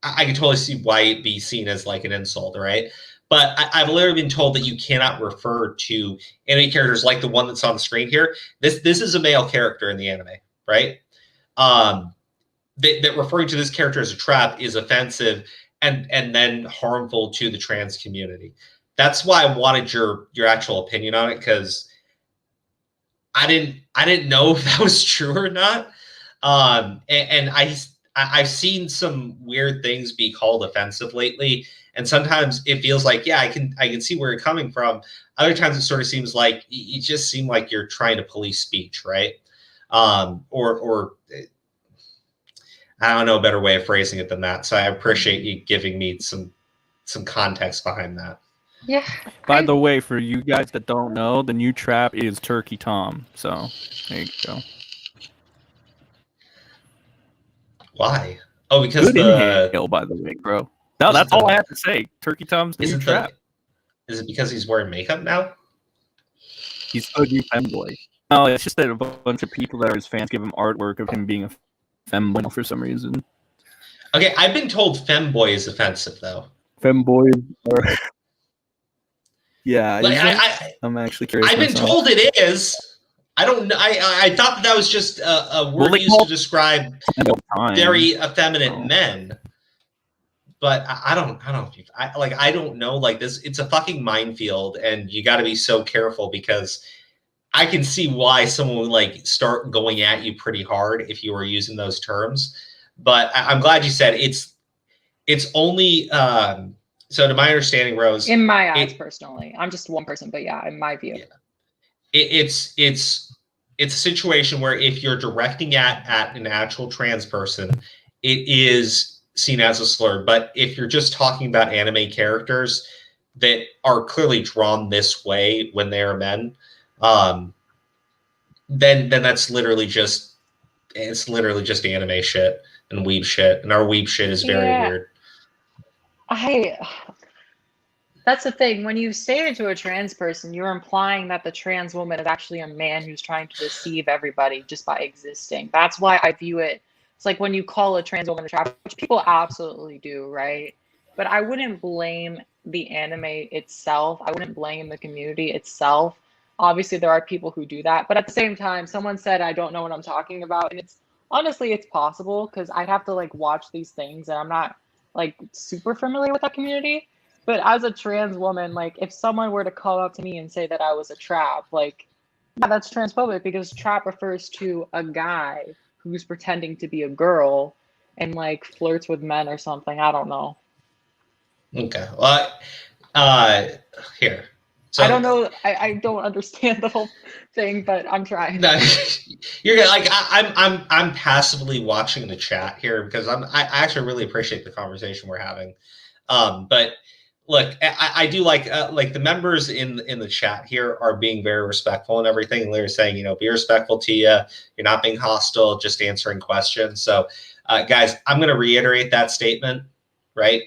I can totally see why it'd be seen as like an insult, right? But I've literally been told that you cannot refer to anime characters like the one that's on the screen here. This is a male character in the anime, right? That referring to this character as a trap is offensive and then harmful to the trans community. That's why I wanted your actual opinion on it, because I didn't know if that was true or not. And I've seen some weird things be called offensive lately, and sometimes it feels like, yeah, I can see where you're coming from. Other times it sort of seems like you just seem like you're trying to police speech, right? Or I don't know a better way of phrasing it than that. So I appreciate you giving me some context behind that. Yeah. By the way, for you guys that don't know, the new trap is Turkey Tom. So there you go. Why? Oh, because Good inhale, by the way, bro. No, Is that's it the- all I have to say. Turkey Tom's the Is new it trap. Is it because he's wearing makeup now? He's a new femboy. No, it's just that a bunch of people that are his fans give him artwork of him being a femboy for some reason. Okay, I've been told femboy is offensive though. Femboy are... Yeah, Like, is it? I'm actually curious. I've been myself. told it is. I don't know. I thought that was just a word they used call to describe very effeminate men. But I don't know. Like this, it's a fucking minefield, and you got to be so careful because I can see why someone would like start going at you pretty hard if you were using those terms. But I'm glad you said it's only. So to my understanding, Rose, In my eyes, personally, I'm just one person, but yeah, in my view, yeah. It's a situation where if you're directing at an actual trans person, it is seen as a slur. But if you're just talking about anime characters that are clearly drawn this way when they are men, then that's literally just anime shit and weeb shit, and our weeb shit is very weird. That's the thing. When you say it to a trans person, you're implying that the trans woman is actually a man who's trying to deceive everybody just by existing. That's why I view it. It's like when you call a trans woman a trap, which people absolutely do, right? But I wouldn't blame the anime itself. I wouldn't blame the community itself. Obviously, there are people who do that. But at the same time, someone said, I don't know what I'm talking about. And it's honestly, it's possible because I'd have to like watch these things and I'm not like super familiar with that community. But as a trans woman, like if someone were to call up to me and say that I was a trap, like, yeah, that's transphobic because trap refers to a guy who's pretending to be a girl and like flirts with men or something. I don't know. Okay. Well, here. So, I don't know. I don't understand the whole thing, but I'm trying. No, you're good. Like I'm passively watching the chat here because I actually really appreciate the conversation we're having. But look, I do like the members in the chat here are being very respectful and everything. They're saying, be respectful to you. You're not being hostile, just answering questions. So, guys, I'm going to reiterate that statement, right?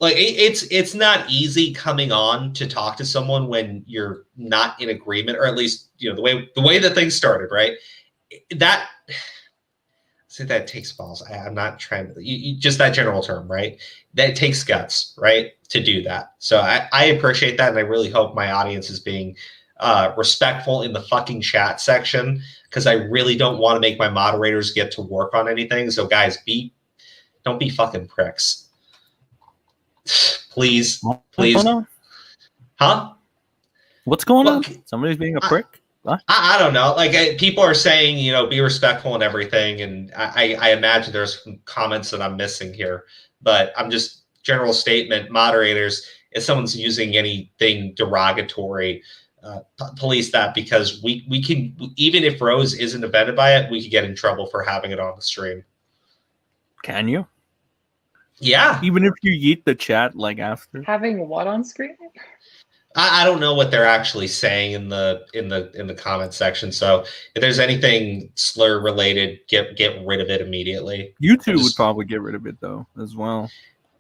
Like it's not easy coming on to talk to someone when you're not in agreement, or at least the way that things started, right? That takes balls. I'm not trying to just that general term, right? That takes guts, right, to do that. So I appreciate that, and I really hope my audience is being respectful in the fucking chat section because I really don't want to make my moderators get to work on anything. So guys, don't be fucking pricks. Please. Huh? What's going on? Somebody's being a prick? What? I don't know. Like people are saying, be respectful and everything. And I imagine there's some comments that I'm missing here, but I'm just general statement. Moderators, if someone's using anything derogatory, police that because we can, even if Rose isn't offended by it, we could get in trouble for having it on the stream. Can you? Yeah. Even if you yeet the chat like after having what on screen? I don't know what they're actually saying in the comment section. So if there's anything slur related, get rid of it immediately. YouTube would probably get rid of it though as well.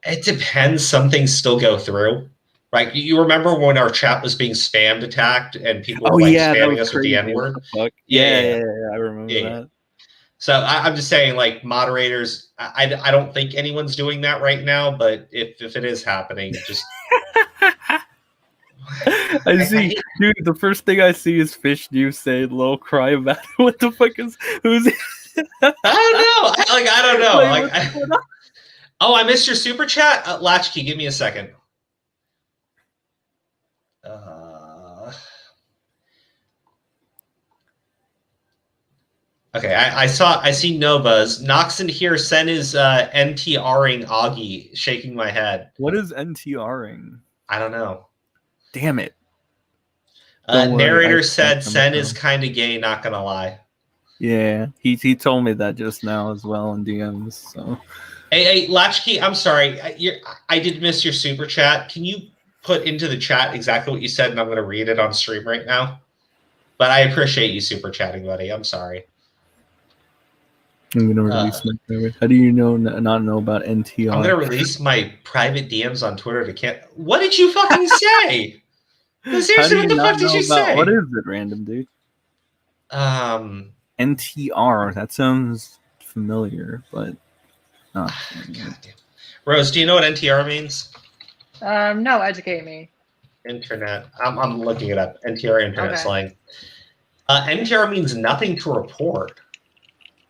It depends. Some things still go through. Right? You remember when our chat was being spammed attacked and people were spamming us with the N-word? Yeah, I remember that. So I'm just saying, like, moderators, I don't think anyone's doing that right now, but if it is happening, just... I see, dude, the first thing I see is Fish News saying, "Lol, cry about it." What the fuck is... Who's... I don't know. Oh, I missed your super chat? Latchkey, give me a second. Okay, I see Nova's. Noxin here sent his NTRing Augie, shaking my head. What is NTRing? I don't know. Damn it. Narrator said Sen is kind of gay, not gonna lie. Yeah, he told me that just now as well in DMs. So, hey, Latchkey, I'm sorry, I did miss your super chat. Can you put into the chat exactly what you said, and I'm gonna read it on stream right now? But I appreciate you super chatting, buddy. I'm sorry. I'm gonna release my private. How do you not know about NTR? I'm gonna release my private DMs on Twitter to can't. What did you fucking say? No, seriously, what the fuck did you say? What is it, random dude? NTR. That sounds familiar, but not. Goddamn. Rose, do you know what NTR means? No, educate me. Internet. I'm looking it up. NTR, internet Okay. slang. NTR means nothing to report.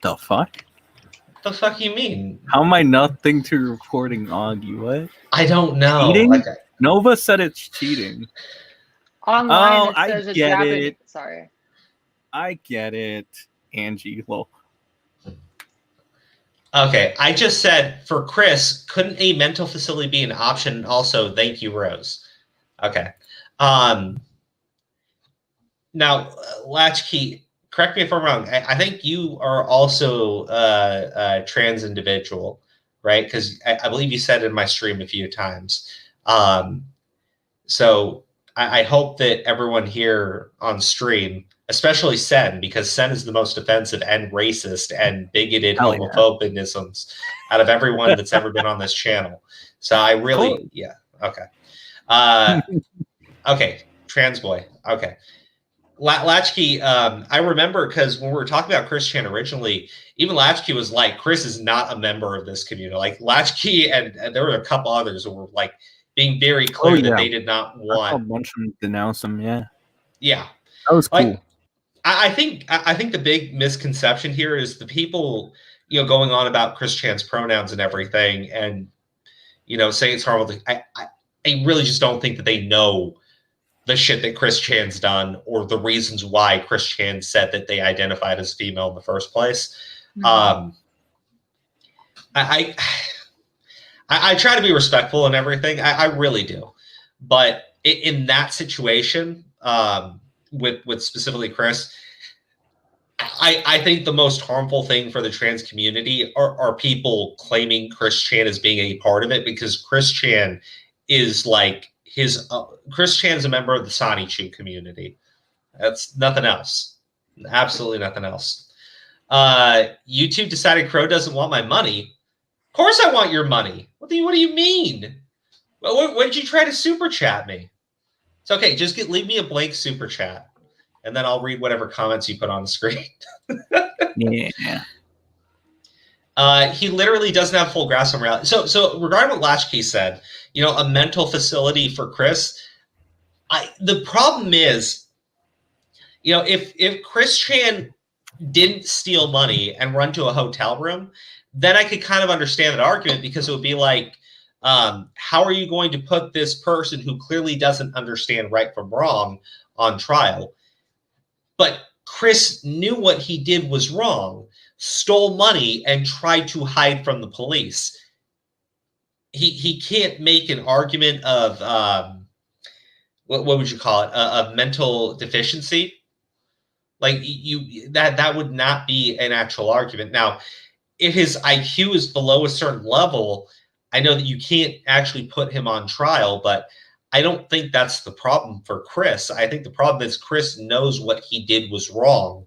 The fuck? The fuck you mean? How am I nothing to reporting Augie? What? I don't know. Cheating? Like, Nova said it's cheating. Online, Oh, it I says a get Japanese. it. Sorry. I get it, Angie. Well, okay, I just said for Chris, couldn't a mental facility be an option? Also, thank you, Rose. Okay. Now, Latchkey, correct me if I'm wrong. I think you are also a trans individual, right? Because I believe you said in my stream a few times. So I hope that everyone here on stream, especially Sen, because Sen is the most offensive and racist and bigoted homophobicisms out of everyone that's ever been on this channel. So I really, yeah, okay. Okay, trans boy, okay. Latchkey, I remember because when we were talking about Chris Chan originally, even Latchkey was like, Chris is not a member of this community. Like Latchkey and there were a couple others who were like being very clear that they did not want. a bunch of them denounce him. Yeah, that was cool. Like, I think the big misconception here is the people, going on about Chris Chan's pronouns and everything, and saying it's harmful. I really just don't think that they know the shit that Chris Chan's done or the reasons why Chris Chan said that they identified as female in the first place. Mm-hmm. I try to be respectful and everything. I really do. But in that situation, with specifically Chris, I think the most harmful thing for the trans community are people claiming Chris Chan as being a part of it, because Chris Chan is like Chris Chan is a member of the Sani Chu community. That's nothing else. Absolutely nothing else. YouTube decided Crow doesn't want my money. Of course I want your money. What do you mean? What did you try to super chat me? It's okay. Just leave me a blank super chat, and then I'll read whatever comments you put on the screen. Yeah. He literally doesn't have full grasp on reality. So regarding what Latchkey said, a mental facility for Chris, the problem is, if Chris Chan didn't steal money and run to a hotel room, then I could kind of understand that argument, because it would be like, how are you going to put this person who clearly doesn't understand right from wrong on trial? But Chris knew what he did was wrong, stole money, and tried to hide from the police. He can't make an argument of what would you call it, a mental deficiency. Like that would not be an actual argument. Now, if his IQ is below a certain level, I know that you can't actually put him on trial, but I don't think that's the problem for Chris. I think the problem is Chris knows what he did was wrong,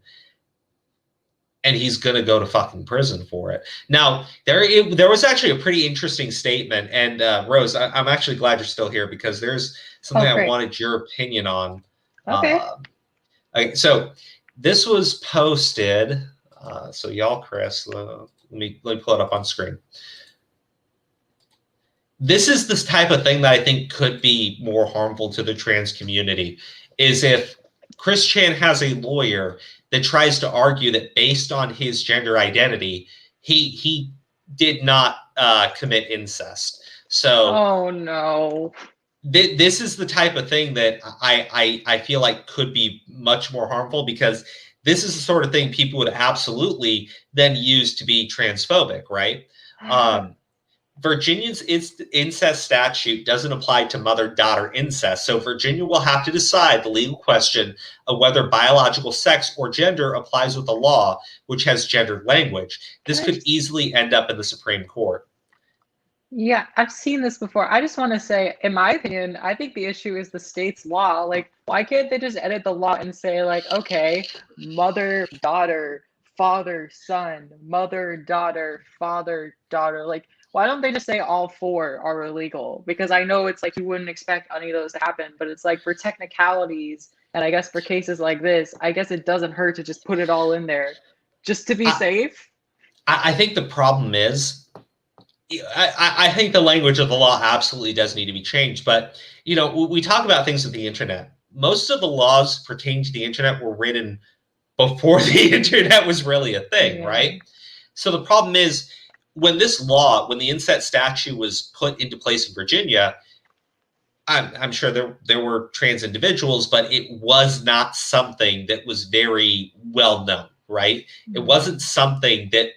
and he's going to go to fucking prison for it. Now, there was actually a pretty interesting statement, and Rose, I'm actually glad you're still here, because there's something I wanted your opinion on. Okay. So this was posted. So y'all, Chris, let me pull it up on screen. This is this type of thing that I think could be more harmful to the trans community, is if Chris Chan has a lawyer that tries to argue that based on his gender identity, he did not commit incest. So, oh no, this is the type of thing that I feel like could be much more harmful, because this is the sort of thing people would absolutely then use to be transphobic, right? Virginia's incest statute doesn't apply to mother-daughter incest, so Virginia will have to decide the legal question of whether biological sex or gender applies with a law which has gendered language. This could easily end up in the Supreme Court. Yeah, I've seen this before. I just want to say, in my opinion, I think the issue is the state's law. Like, why can't they just edit the law and say, like, okay, mother, daughter, father, son, mother, daughter, father, daughter. Like, why don't they just say all four are illegal? Because I know it's like you wouldn't expect any of those to happen, but it's like for technicalities, and I guess for cases like this, I guess it doesn't hurt to just put it all in there just to be safe. I think the problem is, I think the language of the law absolutely does need to be changed. But, you know, we talk about things with the internet. Most of the laws pertaining to the internet were written before the internet was really a thing, right? So the problem is, when this law, when the incest statute was put into place in Virginia, I'm sure there were trans individuals, but it was not something that was very well known, right? It wasn't something that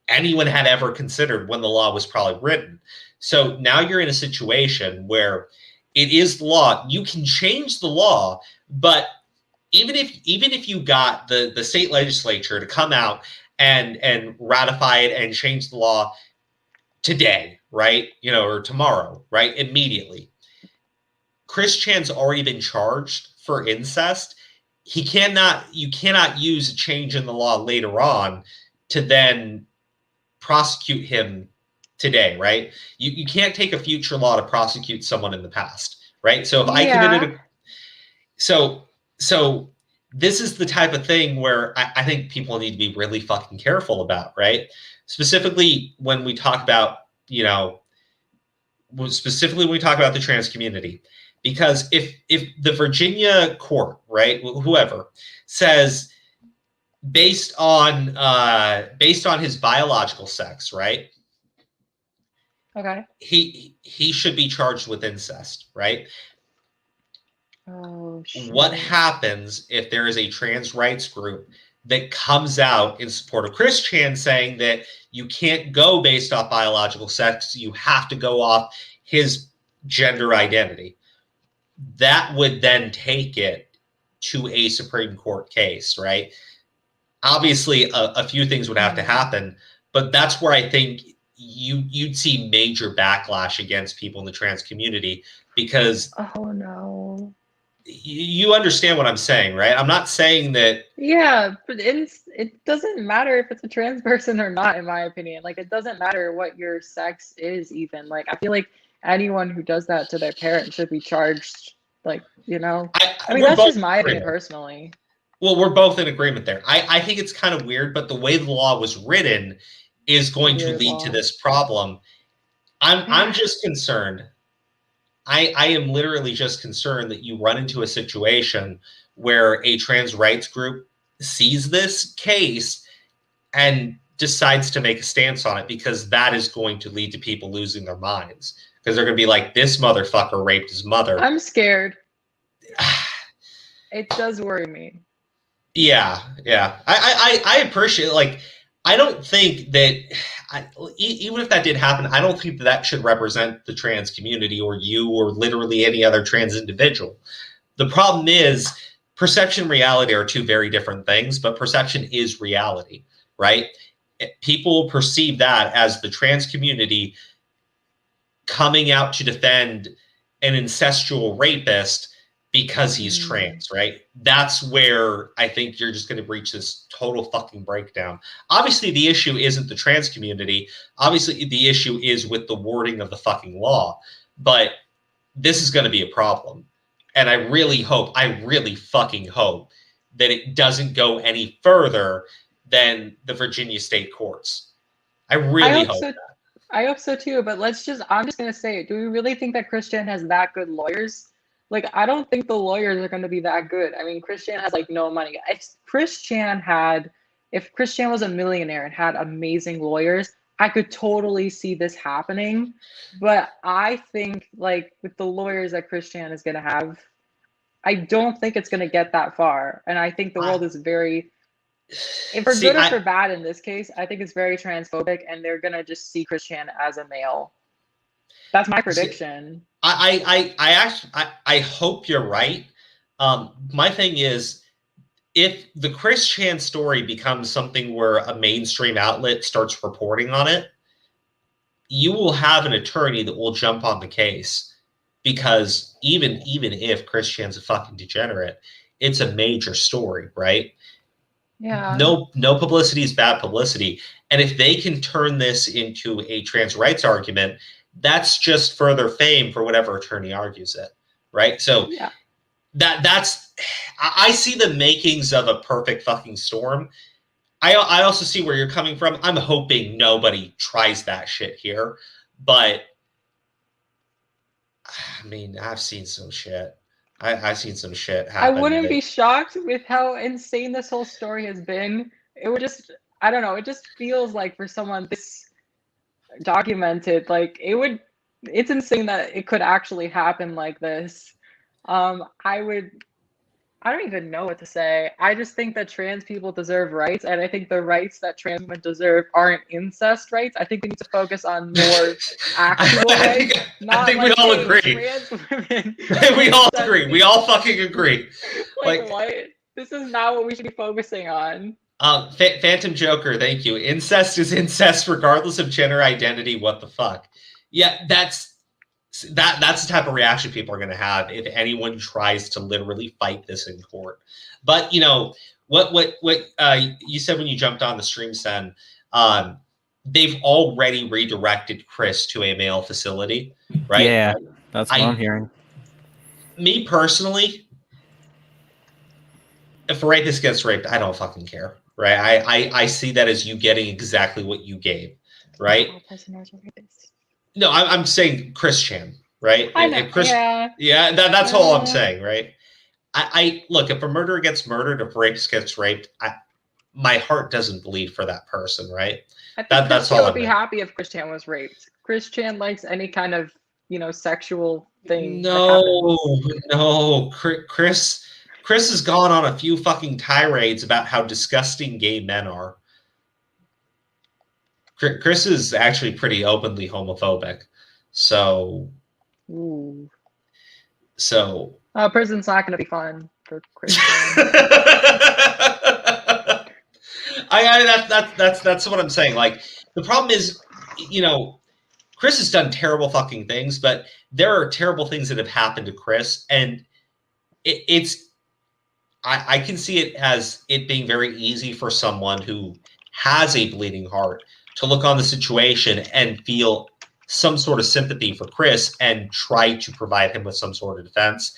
anyone had ever considered when the law was probably written. So now you're in a situation where it is the law. You can change the law, but even if you got the state legislature to come out and ratify it and change the law today, right? You know, or tomorrow, right? Immediately. Chris Chan's already been charged for incest. You cannot use a change in the law later on to then prosecute him today, right? You can't take a future law to prosecute someone in the past, right? So if I committed so this is the type of thing where I think people need to be really fucking careful about, right? Specifically when we talk about, you know, specifically when we talk about the trans community. Because if the Virginia court, right, whoever, says based on his biological sex, right? Okay. He should be charged with incest, right? Oh, shit. What happens if there is a trans rights group that comes out in support of Chris Chan saying that you can't go based off biological sex, you have to go off his gender identity? That would then take it to a Supreme Court case, right? Obviously, a few things would have to happen, but that's where I think you'd see major backlash against people in the trans community because oh no, you understand what I'm saying, right? I'm not saying that. Yeah, but it doesn't matter if it's a trans person or not, in my opinion. Like, it doesn't matter what your sex is, even. Like, I feel like anyone who does that to their parents should be charged. Like, you know, I mean, that's just my opinion personally. Well, we're both in agreement there. I think it's kind of weird, but the way the law was written is going to lead to this problem. I'm just concerned. I am literally just concerned that you run into a situation where a trans rights group sees this case and decides to make a stance on it, because that is going to lead to people losing their minds, because they're going to be like, this motherfucker raped his mother. I'm scared. It does worry me. Yeah. I appreciate it. Like, I don't think that, even if that did happen, I don't think that should represent the trans community or you or literally any other trans individual. The problem is perception and reality are two very different things, but perception is reality, right? People perceive that as the trans community coming out to defend an incestual rapist because he's trans, right? That's where I think you're just going to reach this total fucking breakdown. Obviously, the issue isn't the trans community. Obviously, the issue is with the wording of the fucking law. But this is going to be a problem. And I really fucking hope that it doesn't go any further than the Virginia state courts. I really hope that. I hope so too, but I'm just going to say it. Do we really think that Chris Chan has that good lawyers? Like, I don't think the lawyers are going to be that good. I mean, Chris Chan has, like, no money. If Chris Chan was a millionaire and had amazing lawyers, I could totally see this happening. But I think, like, with the lawyers that Chris Chan is going to have, I don't think it's going to get that far. And I think the world is very, if for good or for bad in this case, I think it's very transphobic, and they're going to just see Chris Chan as a male. That's my prediction. I hope you're right. My thing is, if the Chris Chan story becomes something where a mainstream outlet starts reporting on it, you will have an attorney that will jump on the case, because even if Chris Chan's a fucking degenerate, it's a major story, right? Yeah. No publicity is bad publicity. And if they can turn this into a trans rights argument, that's just further fame for whatever attorney argues it, right? So Yeah. I see the makings of a perfect fucking storm. I also see where you're coming from. I'm hoping nobody tries that shit here, but I mean, I've seen some shit. I've seen some shit happen. I wouldn't be shocked with how insane this whole story has been. It would just, I don't know, it just feels like for someone this documented, like it's insane that it could actually happen like this. I don't even know what to say. I just think that trans people deserve rights, and I think the rights that trans women deserve aren't incest rights. I think we need to focus on more actual rights. I think we all agree. Trans women. We all agree. We all fucking agree. Like what? This is not what we should be focusing on. Phantom Joker, thank you. Incest is incest regardless of gender identity. What the fuck? Yeah, that's the type of reaction people are going to have if anyone tries to literally fight this in court. But you know what you said when you jumped on the stream, Sen, they've already redirected Chris to a male facility, right? Yeah, that's what I'm hearing. Me personally, if a rapist gets raped, I don't fucking care, right? I see that as you getting exactly what you gave, right? No, I'm saying Chris Chan, right? I know. Yeah, that's all I'm saying, right? I look, if a murderer gets murdered, if a rapist gets raped, my heart doesn't bleed for that person, right? I think that's all. I would be happy if Chris Chan was raped. Chris Chan likes any kind of sexual thing. No, Chris has gone on a few fucking tirades about how disgusting gay men are. Chris is actually pretty openly homophobic, so. Ooh. So. Prison's not going to be fun for Chris. That's what I'm saying. Like, the problem is, Chris has done terrible fucking things, but there are terrible things that have happened to Chris, and I can see it as it being very easy for someone who has a bleeding heart to look on the situation and feel some sort of sympathy for Chris and try to provide him with some sort of defense.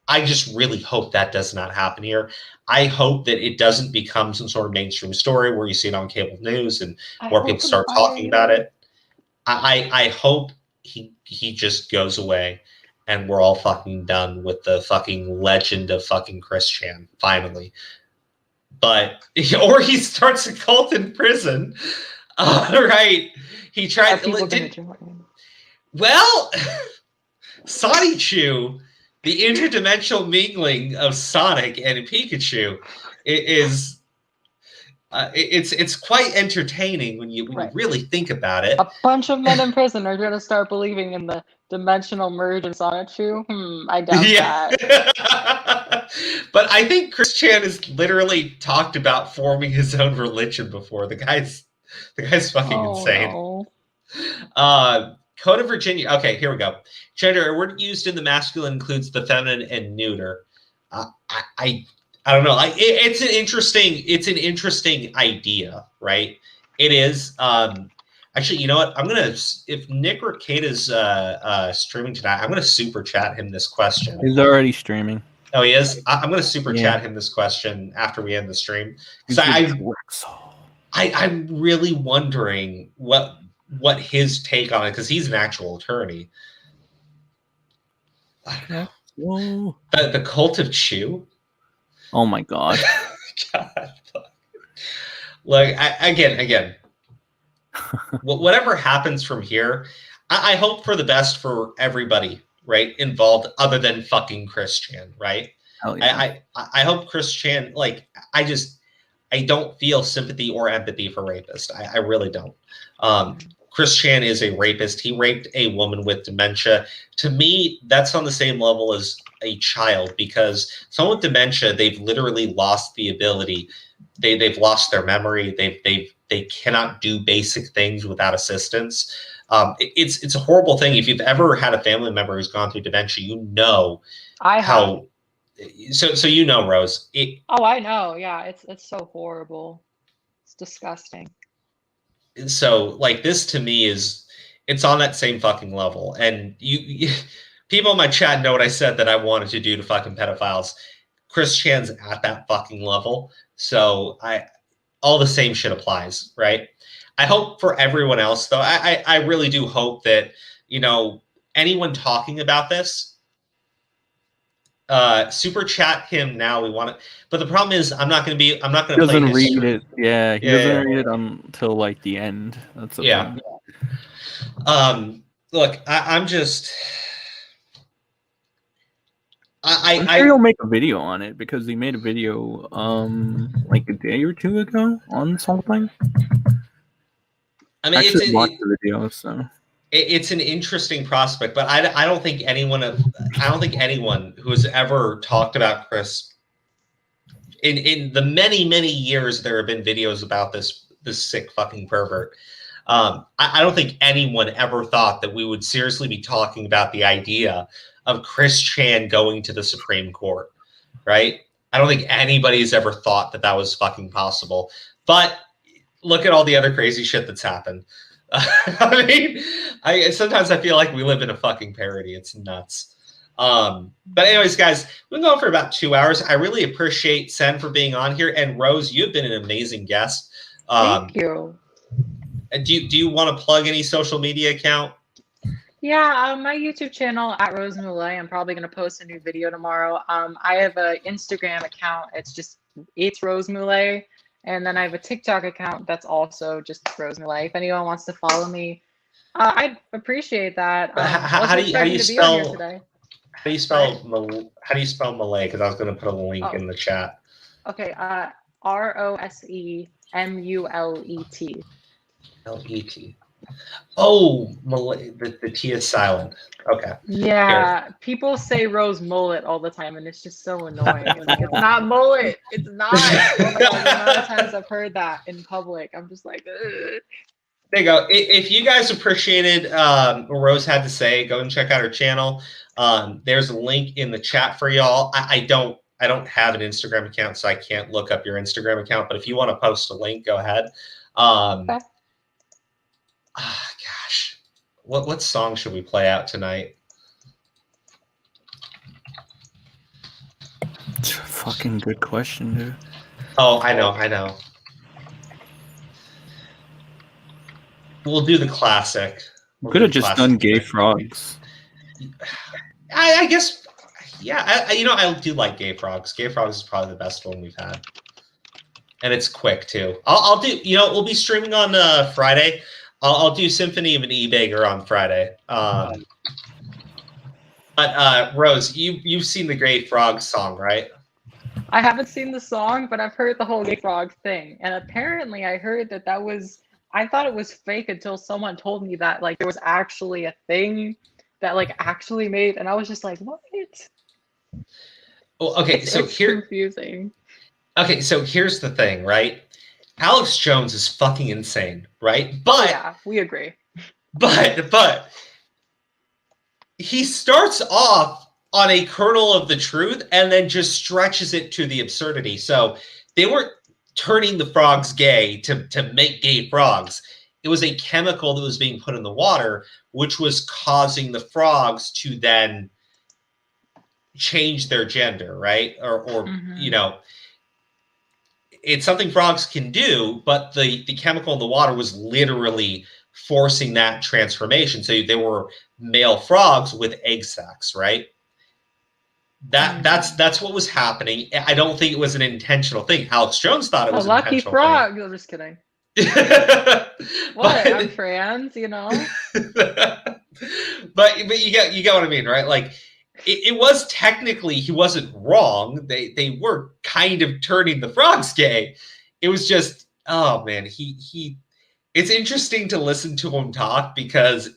I just really hope that does not happen here. I hope that it doesn't become some sort of mainstream story where you see it on cable news and more people start talking about it. I hope he just goes away and we're all fucking done with the fucking legend of fucking Chris Chan, finally. Or he starts a cult in prison. Right. He tried well, Sonichu, the interdimensional mingling of Sonic and Pikachu is it's quite entertaining when you really think about it. A bunch of men in prison are going to start believing in the dimensional merge in Sonichu. I doubt that. But I think Chris Chan has literally talked about forming his own religion before. The guy's fucking insane. No. Code of Virginia. Okay, here we go. Gender, a word used in the masculine includes the feminine and neuter. I don't know. It's an interesting idea, right? It is. Actually, you know what? If Nick Ricade is streaming tonight, I'm gonna super chat him this question. He's already streaming. Oh, he is. I'm gonna super chat him this question after we end the stream. I'm really wondering what his take on it, because he's an actual attorney. I don't know. The cult of Chew. Oh my god. God. Look, again. Whatever happens from here, I hope for the best for everybody, right, involved, other than fucking Chris Chan, right? Hell yeah. I hope Chris Chan, I don't feel sympathy or empathy for rapists. I really don't. Chris Chan is a rapist. He raped a woman with dementia. To me, that's on the same level as a child, because someone with dementia, they've literally lost the ability. They've lost their memory. They cannot do basic things without assistance. It's a horrible thing. If you've ever had a family member who's gone through dementia, you know how So you know, Rose. Oh, I know. Yeah, it's so horrible. It's disgusting. So like this to me it's on that same fucking level. And you people in my chat know what I said that I wanted to do to fucking pedophiles. Chris Chan's at that fucking level. So all the same shit applies, right? I hope for everyone else though, I really do hope that, anyone talking about this, super chat him now. We want it, but the problem is I'm not going to He play doesn't his read it. Yeah, he doesn't read it yeah. until like the end. That's the Yeah. thing. Look, I'm just I'm sure he'll make a video on it because he made a video like a day or two ago on this whole thing. I mean, Actually watched the video, so it's an interesting prospect, but I don't think anyone who has ever talked about Chris in the many years there have been videos about this sick fucking pervert. I don't think anyone ever thought that we would seriously be talking about the idea of Chris Chan going to the Supreme Court, right? I don't think anybody's ever thought that was fucking possible. But look at all the other crazy shit that's happened. I mean, sometimes I feel like we live in a fucking parody. It's nuts. But anyways, guys, we've been going for about 2 hours. I really appreciate Sen for being on here. And Rose, you've been an amazing guest. Thank you. Do you want to plug any social media account? Yeah, my YouTube channel at Rose Moulet. I'm probably going to post a new video tomorrow. I have an Instagram account. It's Rose Moulet. And then I have a TikTok account that's also just Rose Moulet. If anyone wants to follow me, I'd appreciate that. How do you spell Malay? Because I was going to put a link in the chat. Okay, ROSEMULET. LET. Oh, Malay. The T is silent. Okay. Yeah, people say Rose mullet all the time, and it's just so annoying. Like, it's not mullet. It's not. Like, the amount of times I've heard that in public, I'm just like, ugh. There you go. If you guys appreciated what Rose had to say, go and check out her channel. There's a link in the chat for y'all. I don't have an Instagram account, so I can't look up your Instagram account. But if you want to post a link, go ahead. Okay. Gosh, what song should we play out tonight? It's a fucking good question, dude. Oh, I know. We'll do the classic. Could have just done Gay Frogs. I guess, yeah. I do like Gay Frogs. Gay Frogs is probably the best one we've had, and it's quick too. I'll do. We'll be streaming on Friday. I'll do Symphony of an E-Bagger on Friday. But Rose, you've seen the Gay Frog song, right? I haven't seen the song, but I've heard the whole Gay Frog thing, and apparently I heard that was. I thought it was fake until someone told me that like there was actually a thing that like actually made, and I was just like, what? Well, okay, it's confusing. Okay, so here's the thing, right? Alex Jones is fucking insane, right? But yeah, we agree. But he starts off on a kernel of the truth and then just stretches it to the absurdity. So they weren't turning the frogs gay to make gay frogs. It was a chemical that was being put in the water, which was causing the frogs to then change their gender, right? Or it's something frogs can do, but the chemical in the water was literally forcing that transformation. So they were male frogs with egg sacs, right? That's what was happening. I don't think it was an intentional thing. Alex Jones thought it was a lucky frog. I'm just kidding. What? I'm trans, but you get what I mean, right? Like it was technically he wasn't wrong. They were kind of turning the frogs gay. It was just, oh man, he it's interesting to listen to him talk because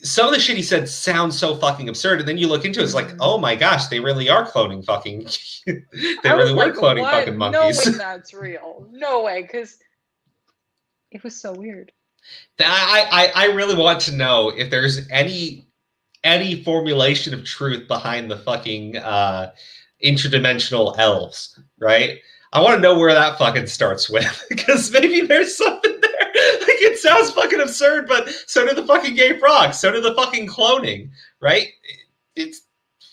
some of the shit he said sounds so fucking absurd, and then you look into it, it's like, oh my gosh, they really are cloning fucking. They really were cloning fucking monkeys. No way that's real. No way, because it was so weird. I really want to know if there's any any formulation of truth behind the fucking interdimensional elves, right? I want to know where that fucking starts with, because maybe there's something there. Like, it sounds fucking absurd, but so do the fucking gay frogs, so do the fucking cloning, right? It's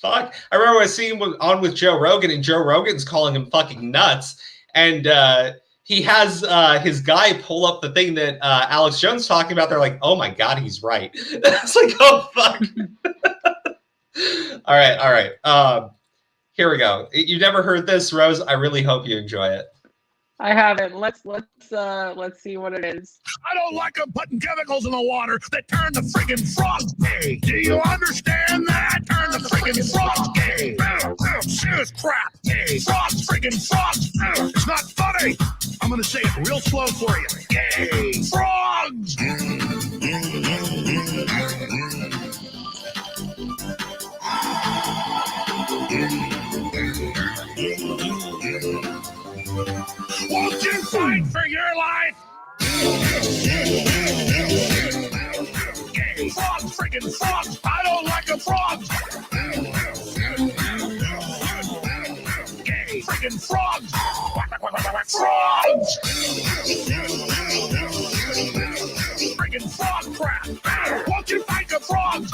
fuck. I remember I was seeing him on with Joe Rogan, and Joe Rogan's calling him fucking nuts, and he has his guy pull up the thing that Alex Jones talking about. They're like, oh my god, he's right. It's like, oh fuck. All right. Here we go. You never heard this, Rose? I really hope you enjoy it. I haven't. Let's see what it is. I don't like them putting chemicals in the water that turn the friggin' frogs gay. Do you understand that? Turn the friggin' frogs gay. Serious crap. Gay. Frogs, friggin' frogs. It's not funny. I'm gonna say it real slow for you. Gay. Frogs. Won't you fight for your life? Gay frogs, friggin' frogs. I don't like the frogs. Gay friggin' frogs. Frogs. Friggin' frog crap. Won't you fight the frogs?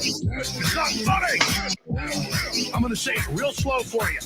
It's not funny. I'm gonna say it real slow for you.